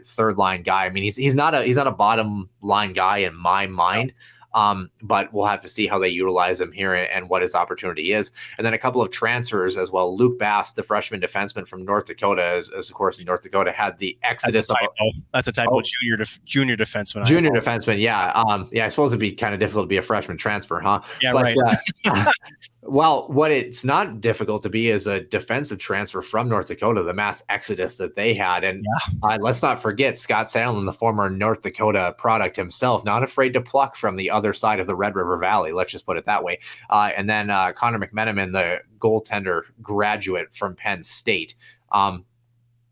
third line guy. I mean, he's not a bottom line guy in my mind. But we'll have to see how they utilize him here and what his opportunity is. And then a couple of transfers as well. Luke Bass, the freshman defenseman from North Dakota, as of course in North Dakota had the exodus. That's a typo. Junior defenseman. Junior defenseman. Yeah. I suppose it'd be kind of difficult to be a freshman transfer, huh? Yeah, but, right. Well, what it's not difficult to be is a defensive transfer from North Dakota, the mass exodus that they had. And let's not forget Scott Sandlin, the former North Dakota product himself, not afraid to pluck from the other side of the Red River Valley. Let's just put it that way. And then Connor McMenamin, the goaltender graduate from Penn State.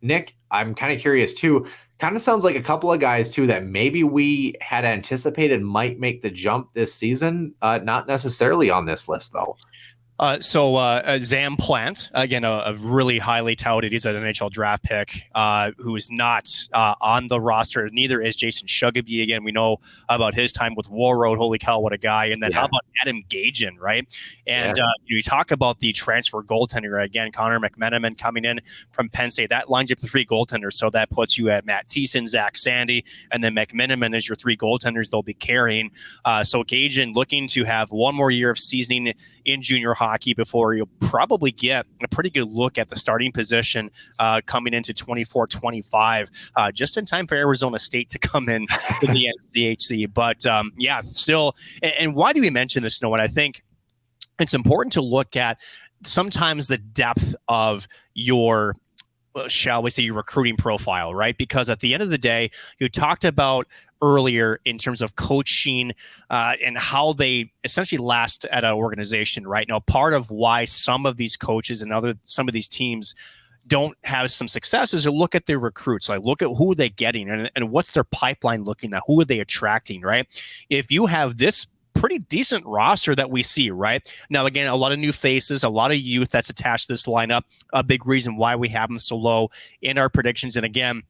Nick, I'm kind of curious too. Kind of sounds like a couple of guys too that maybe we had anticipated might make the jump this season. Not necessarily on this list though. Zam Plant, again, a really highly touted, he's an NHL draft pick who is not on the roster. Neither is Jason Shugabee. Again, we know about his time with Warroad. Holy cow, what a guy. And then how about Adam Gajan, right? And you talk about the transfer goaltender. Again, Connor McMenamin coming in from Penn State. That lines up the 3 goaltenders. So that puts you at Matt Thiessen, Zach Sandy, and then McMenamin is your 3 goaltenders they'll be carrying. So Gajan looking to have one more year of seasoning in junior hockey before you'll probably get a pretty good look at the starting position coming into 24-25, just in time for Arizona State to come in to the NCHC. But still, and why do we mention this, Noah? I think it's important to look at sometimes the depth of your, shall we say, your recruiting profile, right? Because at the end of the day, you talked about earlier in terms of coaching and how they essentially last at an organization, right? Now, part of why some of these coaches and some of these teams don't have some success is to look at their recruits. Like, look at who are they getting and what's their pipeline looking at? Who are they attracting, right? If you have this pretty decent roster that we see right now, again, a lot of new faces, a lot of youth that's attached to this lineup, a big reason why we have them so low in our predictions. And again,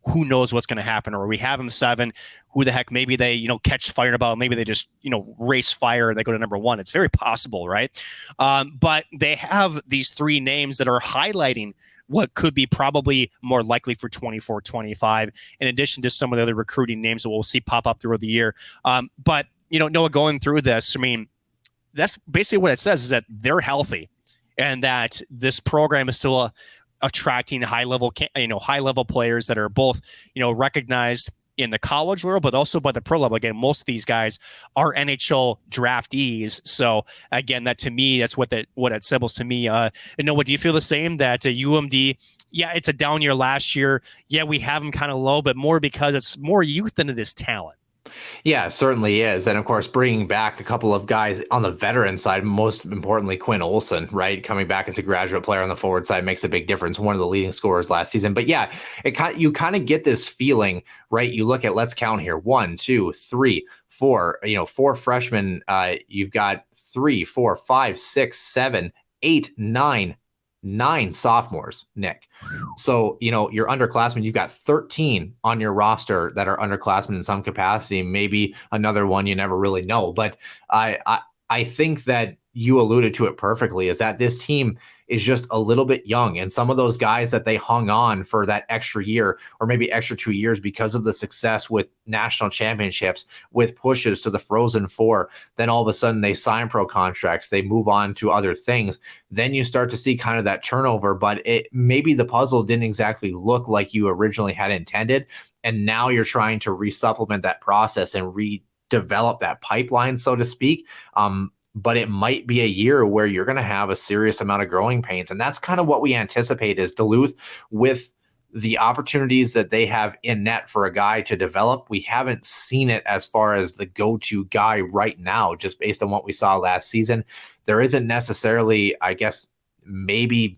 who knows what's going to happen, or we have them 7. Who the heck? Maybe they, catch fire about. Maybe they just, race fire and they go to number 1. It's very possible, right? But they have these 3 names that are highlighting what could be probably more likely for 24-25, in addition to some of the other recruiting names that we'll see pop up throughout the year. But Noah, going through this, I mean, that's basically what it says, is that they're healthy and that this program is still attracting high level players that are both, recognized in the college world, but also by the pro level. Again, most of these guys are NHL draftees. So again, that to me, that's what it symbols to me. Noah, do you feel the same that UMD, yeah, it's a down year last year. Yeah, we have them kind of low, but more because it's more youth than it is talent. Yeah, it certainly is. And of course, bringing back a couple of guys on the veteran side, most importantly, Quinn Olson, right? Coming back as a graduate player on the forward side makes a big difference. One of the leading scorers last season. But yeah, you kind of get this feeling, right? You look at, let's count here, 1, 2, 3, 4, 4 freshmen. You've got 3, 4, 5, 6, 7, 8, 9 sophomores, Nick. So, your underclassmen, you've got 13 on your roster that are underclassmen in some capacity, maybe another one you never really know. But I think that you alluded to it perfectly, is that this team is just a little bit young. And some of those guys that they hung on for that extra year or maybe extra 2 years because of the success with national championships, with pushes to the Frozen Four, then all of a sudden they sign pro contracts, they move on to other things. Then you start to see kind of that turnover, but maybe the puzzle didn't exactly look like you originally had intended. And now you're trying to resupplement that process and redevelop that pipeline, so to speak. But it might be a year where you're going to have a serious amount of growing pains. And that's kind of what we anticipate is Duluth, with the opportunities that they have in net for a guy to develop. We haven't seen it as far as the go-to guy right now, just based on what we saw last season. There isn't necessarily, I guess, maybe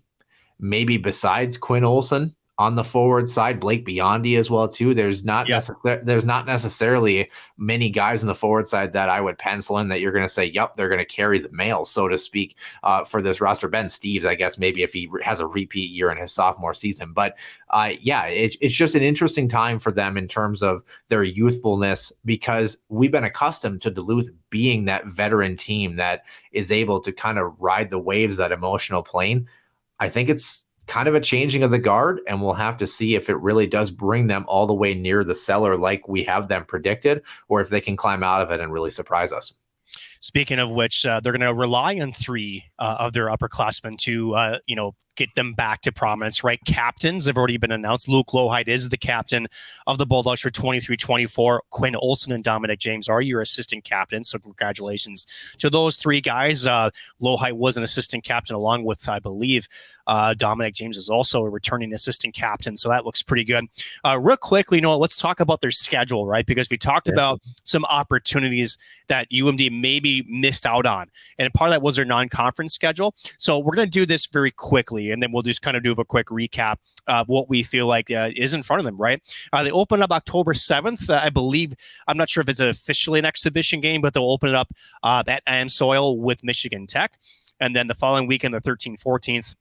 besides Quinn Olson on the forward side, Blake Biondi as well too. There's not necessarily many guys on the forward side that I would pencil in that you're going to say, yep, they're going to carry the mail, so to speak, for this roster. Ben Steves, I guess, maybe if he has a repeat year in his sophomore season. But it's just an interesting time for them in terms of their youthfulness, because we've been accustomed to Duluth being that veteran team that is able to kind of ride the waves, that emotional plane. I think it's kind of a changing of the guard, and we'll have to see if it really does bring them all the way near the cellar like we have them predicted, or if they can climb out of it and really surprise us. Speaking of which, they're going to rely on 3 of their upperclassmen to, get them back to prominence, right? Captains have already been announced. Luke Lohide is the captain of the Bulldogs for 23-24. Quinn Olson and Dominic James are your assistant captains. So congratulations to those 3 guys. Lohide was an assistant captain along with, I believe, Dominic James is also a returning assistant captain. So that looks pretty good. Real quickly, let's talk about their schedule, right? Because we talked about some opportunities that UMD maybe missed out on. And part of that was their non-conference schedule. So we're going to do this very quickly, and then we'll just kind of do a quick recap of what we feel like is in front of them, right? They open up October 7th, I believe. I'm not sure if it's officially an exhibition game, but they'll open it up at Soil with Michigan Tech. And then the following weekend, the 13th, 14th,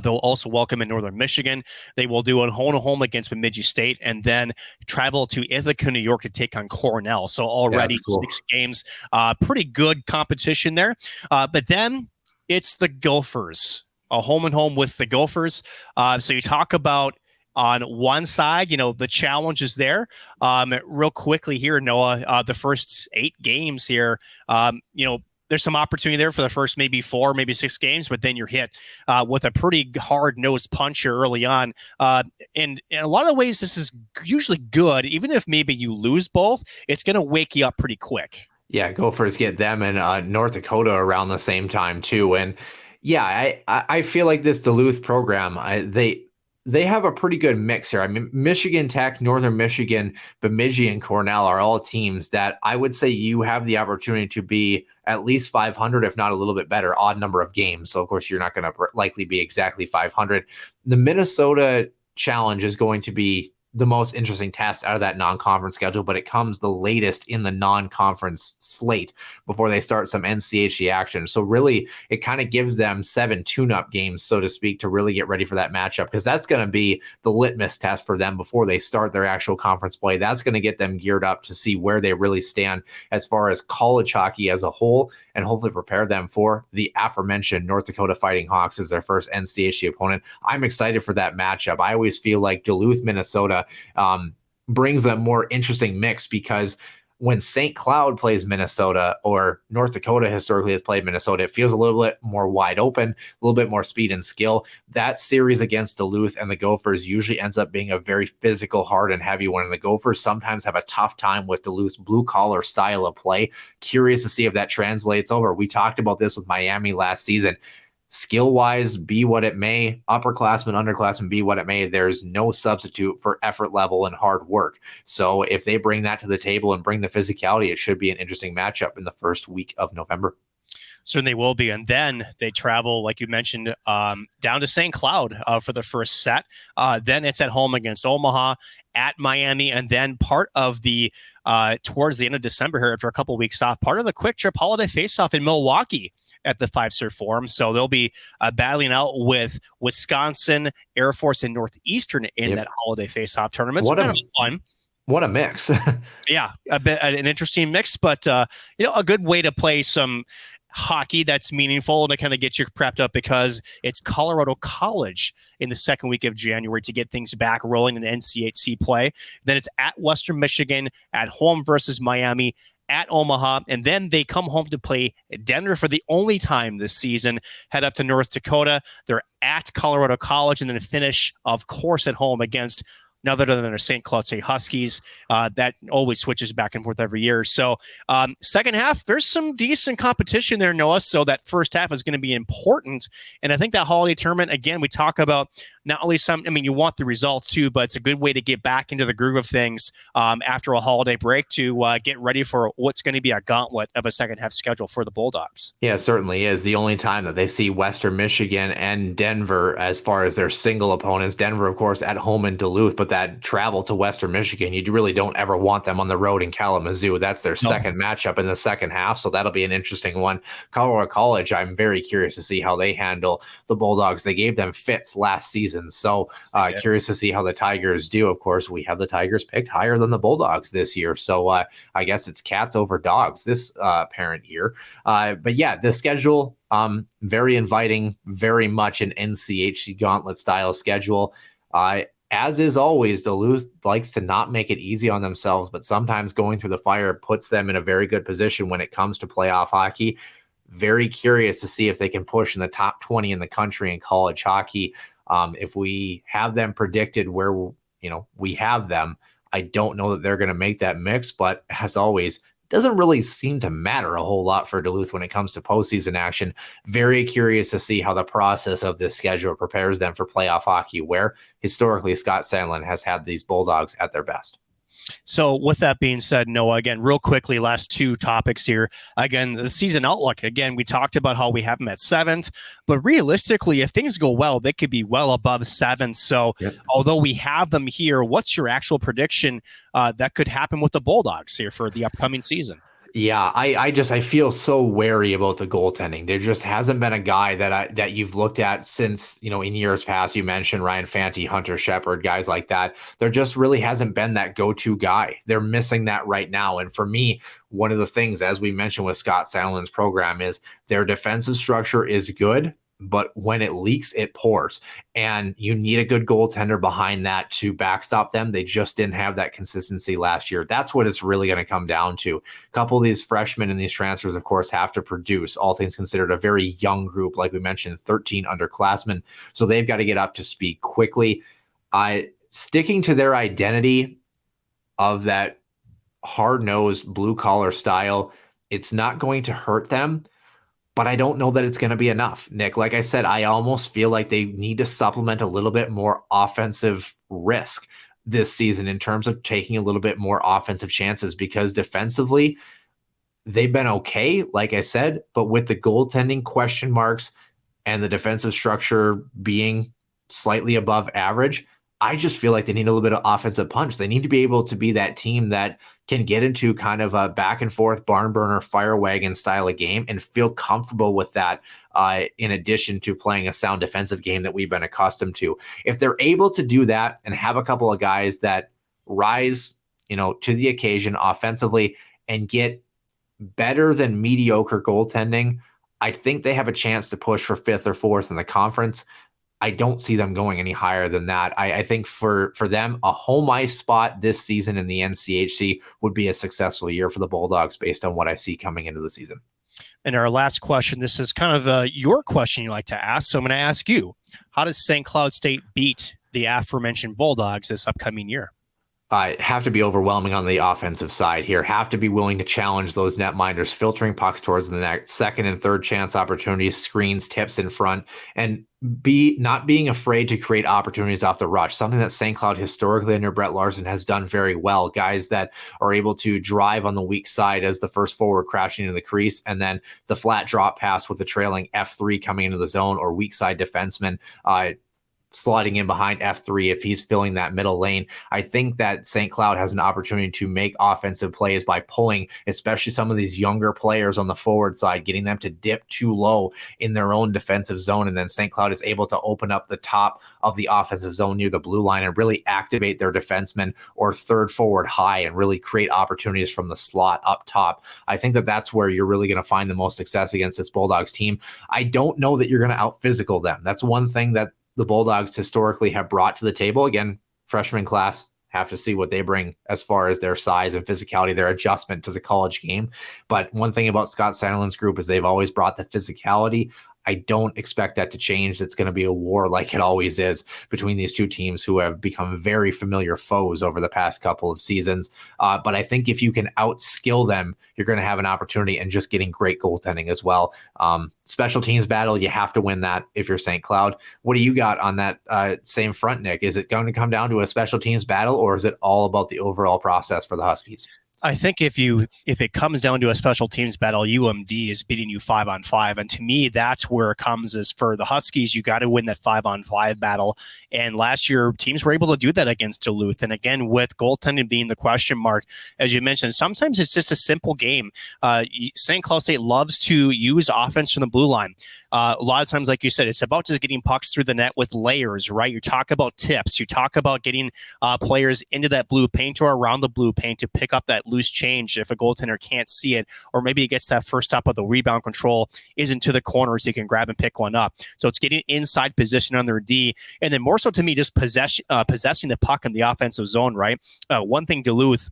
they'll also welcome in Northern Michigan. They will do a home against Bemidji State, and then travel to Ithaca, New York to take on Cornell. So already 6 games, pretty good competition there. But then it's the Gophers, a home and home with the Gophers. So you talk about on one side, the challenge is there. Real quickly here, Noah, the first 8 games here, there's some opportunity there for the first maybe 4, maybe 6 games, but then you're hit with a pretty hard-nosed puncher early on. And in a lot of ways, this is usually good. Even if maybe you lose both, it's going to wake you up pretty quick. Yeah, Gophers get them and North Dakota around the same time too. And yeah, I feel like this Duluth program, they have a pretty good mix here. I mean, Michigan Tech, Northern Michigan, Bemidji, and Cornell are all teams that I would say you have the opportunity to be at least 500, if not a little bit better, odd number of games. So, of course, you're not going to likely be exactly 500. The Minnesota challenge is going to be the most interesting test out of that non-conference schedule, but it comes the latest in the non-conference slate before they start some NCHC action. So really, it kind of gives them 7 tune-up games, so to speak, to really get ready for that matchup, because that's going to be the litmus test for them before they start their actual conference play. That's going to get them geared up to see where they really stand as far as college hockey as a whole, and hopefully prepare them for the aforementioned North Dakota Fighting Hawks as their first NCHC opponent. I'm excited for that matchup. I always feel like Duluth, Minnesota brings a more interesting mix, because when St. Cloud plays Minnesota, or North Dakota historically has played Minnesota, it feels a little bit more wide open, a little bit more speed and skill. That series against Duluth and the Gophers usually ends up being a very physical, hard, and heavy one. And the Gophers sometimes have a tough time with Duluth's blue-collar style of play. Curious to see if that translates over. We talked about this with Miami last season. Skill-wise, be what it may, upperclassmen, underclassmen, be what it may, there's no substitute for effort level and hard work. So if they bring that to the table and bring the physicality, it should be an interesting matchup in the first week of November. Certainly will be. And then they travel, like you mentioned, down to St. Cloud for the first set. Then it's at home against Omaha, at Miami, and then part of the towards the end of December here, after a couple of weeks off, part of the Quick Trip Holiday Faceoff in Milwaukee at the Fiserv Forum. So they'll be battling out with Wisconsin, Air Force, and Northeastern in that Holiday Faceoff tournament. So kind of fun. What a mix. Yeah, an interesting mix, but a good way to play some hockey that's meaningful to kind of get you prepped up, because it's Colorado College in the second week of January to get things back rolling in NCHC play. Then it's at Western Michigan, at home versus Miami, at Omaha, and then they come home to play Denver for the only time this season, head up to North Dakota. They're at Colorado College, and then finish, of course, at home against none other than their St. Cloud State Huskies. That always switches back and forth every year. So second half, there's some decent competition there, Noah. So that first half is going to be important. And I think that holiday tournament, again, we talk about not only you want the results too, but it's a good way to get back into the groove of things after a holiday break to get ready for what's going to be a gauntlet of a second half schedule for the Bulldogs. Yeah, it certainly is. The only time that they see Western Michigan and Denver as far as their single opponents. Denver, of course, at home in Duluth, but that travel to Western Michigan, you really don't ever want them on the road in Kalamazoo. That's their second matchup in the second half, so that'll be an interesting one. Colorado College, I'm very curious to see how they handle the Bulldogs. They gave them fits last season, so curious to see how the Tigers do. Of course, we have the Tigers picked higher than the Bulldogs this year, so I guess it's cats over dogs this parent year. But yeah, the schedule, very inviting, very much an NCHC gauntlet style schedule. As is always, Duluth likes to not make it easy on themselves, but sometimes going through the fire puts them in a very good position when it comes to playoff hockey. Very curious to see if they can push in the top 20 in the country in college hockey. If we have them predicted where we have them, I don't know that they're going to make that mix, but as always, doesn't really seem to matter a whole lot for Duluth when it comes to postseason action. Very curious to see how the process of this schedule prepares them for playoff hockey, where historically Scott Sandlin has had these Bulldogs at their best. So with that being said, Noah, again, real quickly, last two topics here. Again, the season outlook. Again, we talked about how we have them at 7th, but realistically, if things go well, they could be well above 7th. So although we have them here, what's your actual prediction that could happen with the Bulldogs here for the upcoming season? Yeah, I feel so wary about the goaltending. There just hasn't been a guy that you've looked at since, in years past. You mentioned Ryan Fanti, Hunter Shepard, guys like that. There just really hasn't been that go-to guy. They're missing that right now. And for me, one of the things, as we mentioned with Scott Sandlin's program, is their defensive structure is good, but when it leaks, it pours. And you need a good goaltender behind that to backstop them. They just didn't have that consistency last year. That's what it's really going to come down to. A couple of these freshmen and these transfers, of course, have to produce, all things considered, a very young group. Like we mentioned, 13 underclassmen. So they've got to get up to speed quickly. Sticking to their identity of that hard-nosed, blue-collar style, it's not going to hurt them. But I don't know that it's going to be enough, Nick. Like I said, I almost feel like they need to supplement a little bit more offensive risk this season in terms of taking a little bit more offensive chances, because defensively, they've been okay, like I said, but with the goaltending question marks and the defensive structure being slightly above average, I just feel like they need a little bit of offensive punch. They need to be able to be that team that can get into kind of a back and forth barn burner fire wagon style of game and feel comfortable with that, in addition to playing a sound defensive game that we've been accustomed to. If they're able to do that and have a couple of guys that rise, to the occasion offensively and get better than mediocre goaltending, I think they have a chance to push for 5th or 4th in the conference. I don't see them going any higher than that. I think for them, a home ice spot this season in the NCHC would be a successful year for the Bulldogs based on what I see coming into the season. And our last question, this is kind of your question you like to ask. So I'm going to ask you, how does St. Cloud State beat the aforementioned Bulldogs this upcoming year? Have to be overwhelming on the offensive side here. Have to be willing to challenge those netminders, filtering pucks towards the net, second and third chance opportunities, screens, tips in front, and not being afraid to create opportunities off the rush. Something that St. Cloud historically under Brett Larson has done very well. Guys that are able to drive on the weak side as the first forward crashing into the crease, and then the flat drop pass with the trailing F3 coming into the zone, or weak side defenseman sliding in behind F3 if he's filling that middle lane. I think that St. Cloud has an opportunity to make offensive plays by pulling, especially some of these younger players on the forward side, getting them to dip too low in their own defensive zone. And then St. Cloud is able to open up the top of the offensive zone near the blue line and really activate their defensemen or third forward high and really create opportunities from the slot up top. I think that that's where you're really going to find the most success against this Bulldogs team. I don't know that you're going to out physical them. That's one thing that the Bulldogs historically have brought to the table. Again, freshman class, have to see what they bring as far as their size and physicality, their adjustment to the college game. But one thing about Scott Sandelin's group is they've always brought the physicality. I don't expect that to change. It's going to be a war like it always is between these two teams who have become very familiar foes over the past couple of seasons. But I think if you can outskill them, you're going to have an opportunity, and just getting great goaltending as well. Special teams battle, you have to win that if you're St. Cloud. What do you got on that same front, Nick? Is it going to come down to a special teams battle, or is it all about the overall process for the Huskies? I think if it comes down to a special teams battle, UMD is beating you 5-on-5, and to me, that's where it comes. Is for the Huskies, you got to win that 5-on-5 battle. And last year, teams were able to do that against Duluth. And again, with goaltending being the question mark, as you mentioned, sometimes it's just a simple game. St. Cloud State loves to use offense from the blue line. A lot of times, like you said, it's about just getting pucks through the net with layers, right? You talk about tips. You talk about getting players into that blue paint or around the blue paint to pick up that loose change if a goaltender can't see it, or maybe he gets that first stop of the rebound control isn't to the corner so you can grab and pick one up. So it's getting inside position on their D, and then more so to me, just possessing the puck in the offensive zone, right? One thing Duluth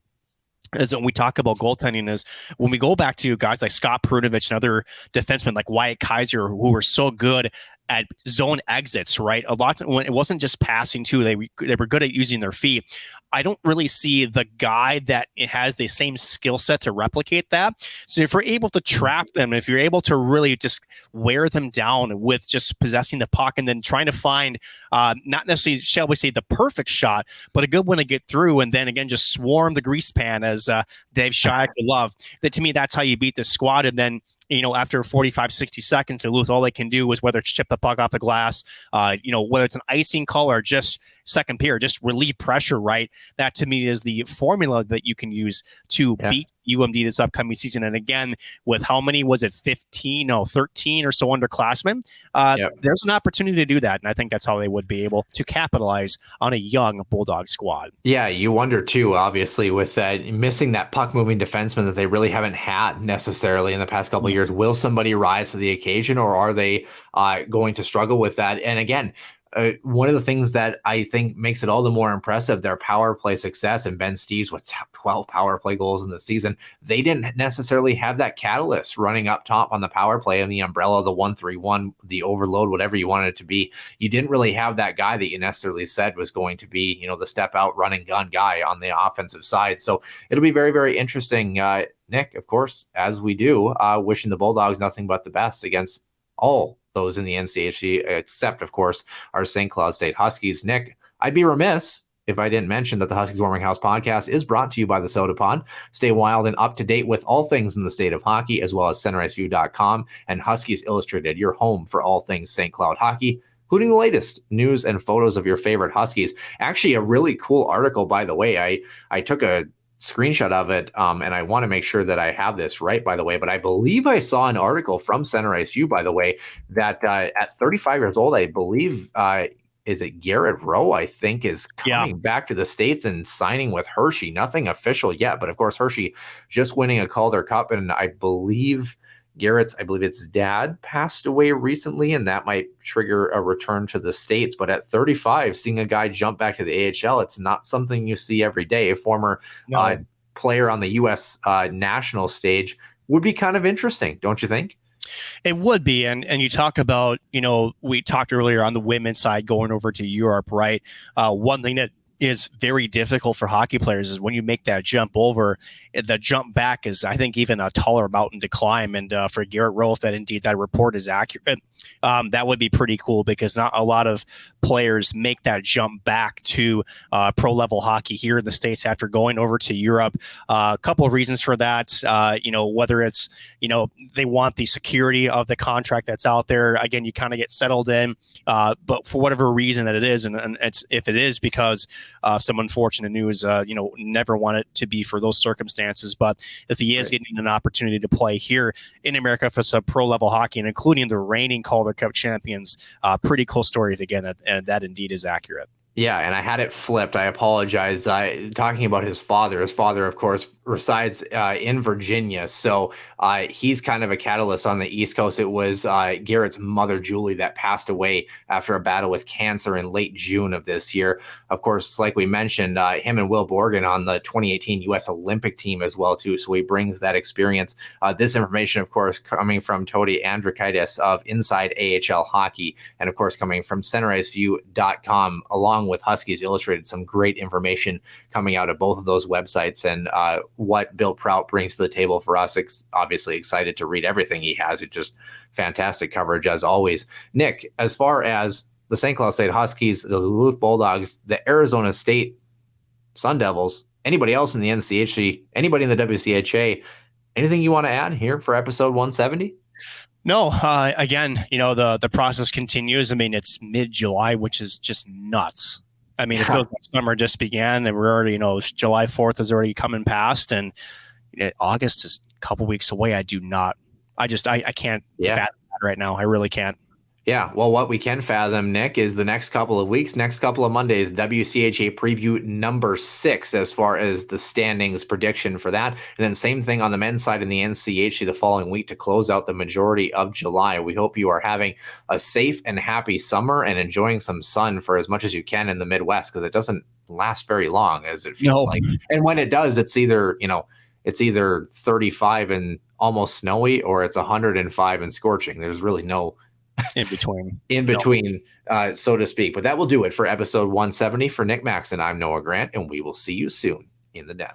is when we talk about goaltending is when we go back to guys like Scott Prunovich and other defensemen like Wyatt Kaiser, who were so good at zone exits, right? A lot when it wasn't just passing too, they were good at using their feet. I don't really see the guy that has the same skill set to replicate that. So if we're able to trap them, if you're able to really just wear them down with just possessing the puck and then trying to find not necessarily, shall we say, the perfect shot, but a good one to get through, and then again just swarm the grease pan, as Dave Shayak would love. That to me, that's how you beat the squad. And then after 45, 60 seconds, Duluth, all they can do is whether it's chip the puck off the glass, whether it's an icing call or just second period, just relieve pressure, right? That to me is the formula that you can use to beat UMD this upcoming season. And again, with how many was it, 13 or so underclassmen, there's an opportunity to do that. And I think that's how they would be able to capitalize on a young Bulldog squad. Yeah, you wonder too, obviously, with missing that puck moving defenseman that they really haven't had necessarily in the past couple of years. Will somebody rise to the occasion, or are they going to struggle with that? And again, one of the things that I think makes it all the more impressive, their power play success, and Ben Steeves with 12 power play goals in the season, they didn't necessarily have that catalyst running up top on the power play and the umbrella, the 1-3-1, the overload, whatever you wanted it to be. You didn't really have that guy that you necessarily said was going to be, the step out running gun guy on the offensive side. So it'll be very, very interesting. Nick, of course, as we do, wishing the Bulldogs nothing but the best against all those in the NCHC, except, of course, our St. Cloud State Huskies. Nick, I'd be remiss if I didn't mention that the Huskies Warming House podcast is brought to you by the Soda Pond. Stay wild and up to date with all things in the state of hockey, as well as CenterIceView.com and Huskies Illustrated, your home for all things St. Cloud hockey, including the latest news and photos of your favorite Huskies. Actually, a really cool article, by the way. I took a screenshot of it, and I want to make sure that I have this right, by the way, but I believe I saw an article from Center ICU, by the way, that at 35 years old, I believe, is it Garrett Rowe, I think, is coming back to the States and signing with Hershey. Nothing official yet, but of course, Hershey just winning a Calder Cup, and I believe Garrett's, I believe its dad passed away recently, and that might trigger a return to the States. But at 35, seeing a guy jump back to the AHL, it's not something you see every day. A former player on the U.S. National stage would be kind of interesting, don't you think? It would be. And you talk about, we talked earlier on the women's side going over to Europe, right? One thing that is very difficult for hockey players is when you make that jump over, the jump back is, I think, even a taller mountain to climb. And for Garrett Rowe, if that indeed that report is accurate, that would be pretty cool, because not a lot of players make that jump back to pro level hockey here in the States after going over to Europe. A couple of reasons for that, whether it's, they want the security of the contract that's out there. Again, you kind of get settled in, but for whatever reason that it is, and if it is because some unfortunate news, never want it to be for those circumstances. But if he is getting an opportunity to play here in America for some pro level hockey, and including the reigning Calder Cup champions, pretty cool story if, again, that indeed is accurate. Yeah, and I had it flipped. I apologize. Talking about his father, of course, resides in Virginia. So he's kind of a catalyst on the East Coast. It was Garrett's mother, Julie, that passed away after a battle with cancer in late June of this year. Of course, like we mentioned, him and Will Borgen on the 2018 U.S. Olympic team as well, too. So he brings that experience. This information, of course, coming from Tody Andrikaitis of Inside AHL Hockey, and, of course, coming from CenterIceView.com, along with Huskies Illustrated. Some great information coming out of both of those websites, and what Bill Prout brings to the table for us. Obviously excited to read everything he has. It's just fantastic coverage as always. Nick, as far as the St. Cloud State Huskies, the Duluth Bulldogs, the Arizona State Sun Devils, anybody else in the NCHC, anybody in the WCHA, anything you want to add here for episode 170? No, again, the process continues. I mean, it's mid-July, which is just nuts. I mean, it feels like summer just began, and we're already, July 4th is already coming past, and August is a couple weeks away. I can't fathom that right now. I really can't. Yeah, well, what we can fathom, Nick, is the next couple of weeks, next couple of Mondays, WCHA preview number 6 as far as the standings prediction for that. And then same thing on the men's side in the NCHC the following week to close out the majority of July. We hope you are having a safe and happy summer and enjoying some sun for as much as you can in the Midwest, because it doesn't last very long, as it feels like. And when it does, it's either 35 and almost snowy, or it's 105 and scorching. There's really no in between, so to speak. But that will do it for episode 170. For Nick Maxon, I'm Noah Grant, and we will see you soon in the den.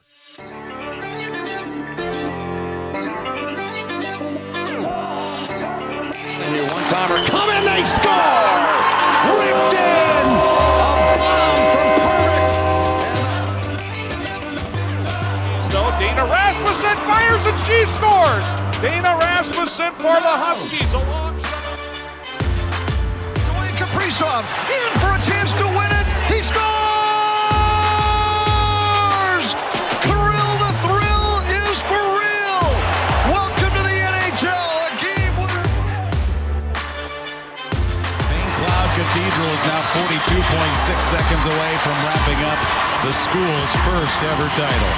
One-timer coming, they score! Ripped in! A bomb from Pervix! So Dana Rasmussen fires and she scores! Dana Rasmussen for the Huskies alongside Kaprizov in for a chance to win it. He scores! Kirill the Thrill is for real. Welcome to the NHL. A game winner. St. Cloud Cathedral is now 42.6 seconds away from wrapping up the school's first ever title.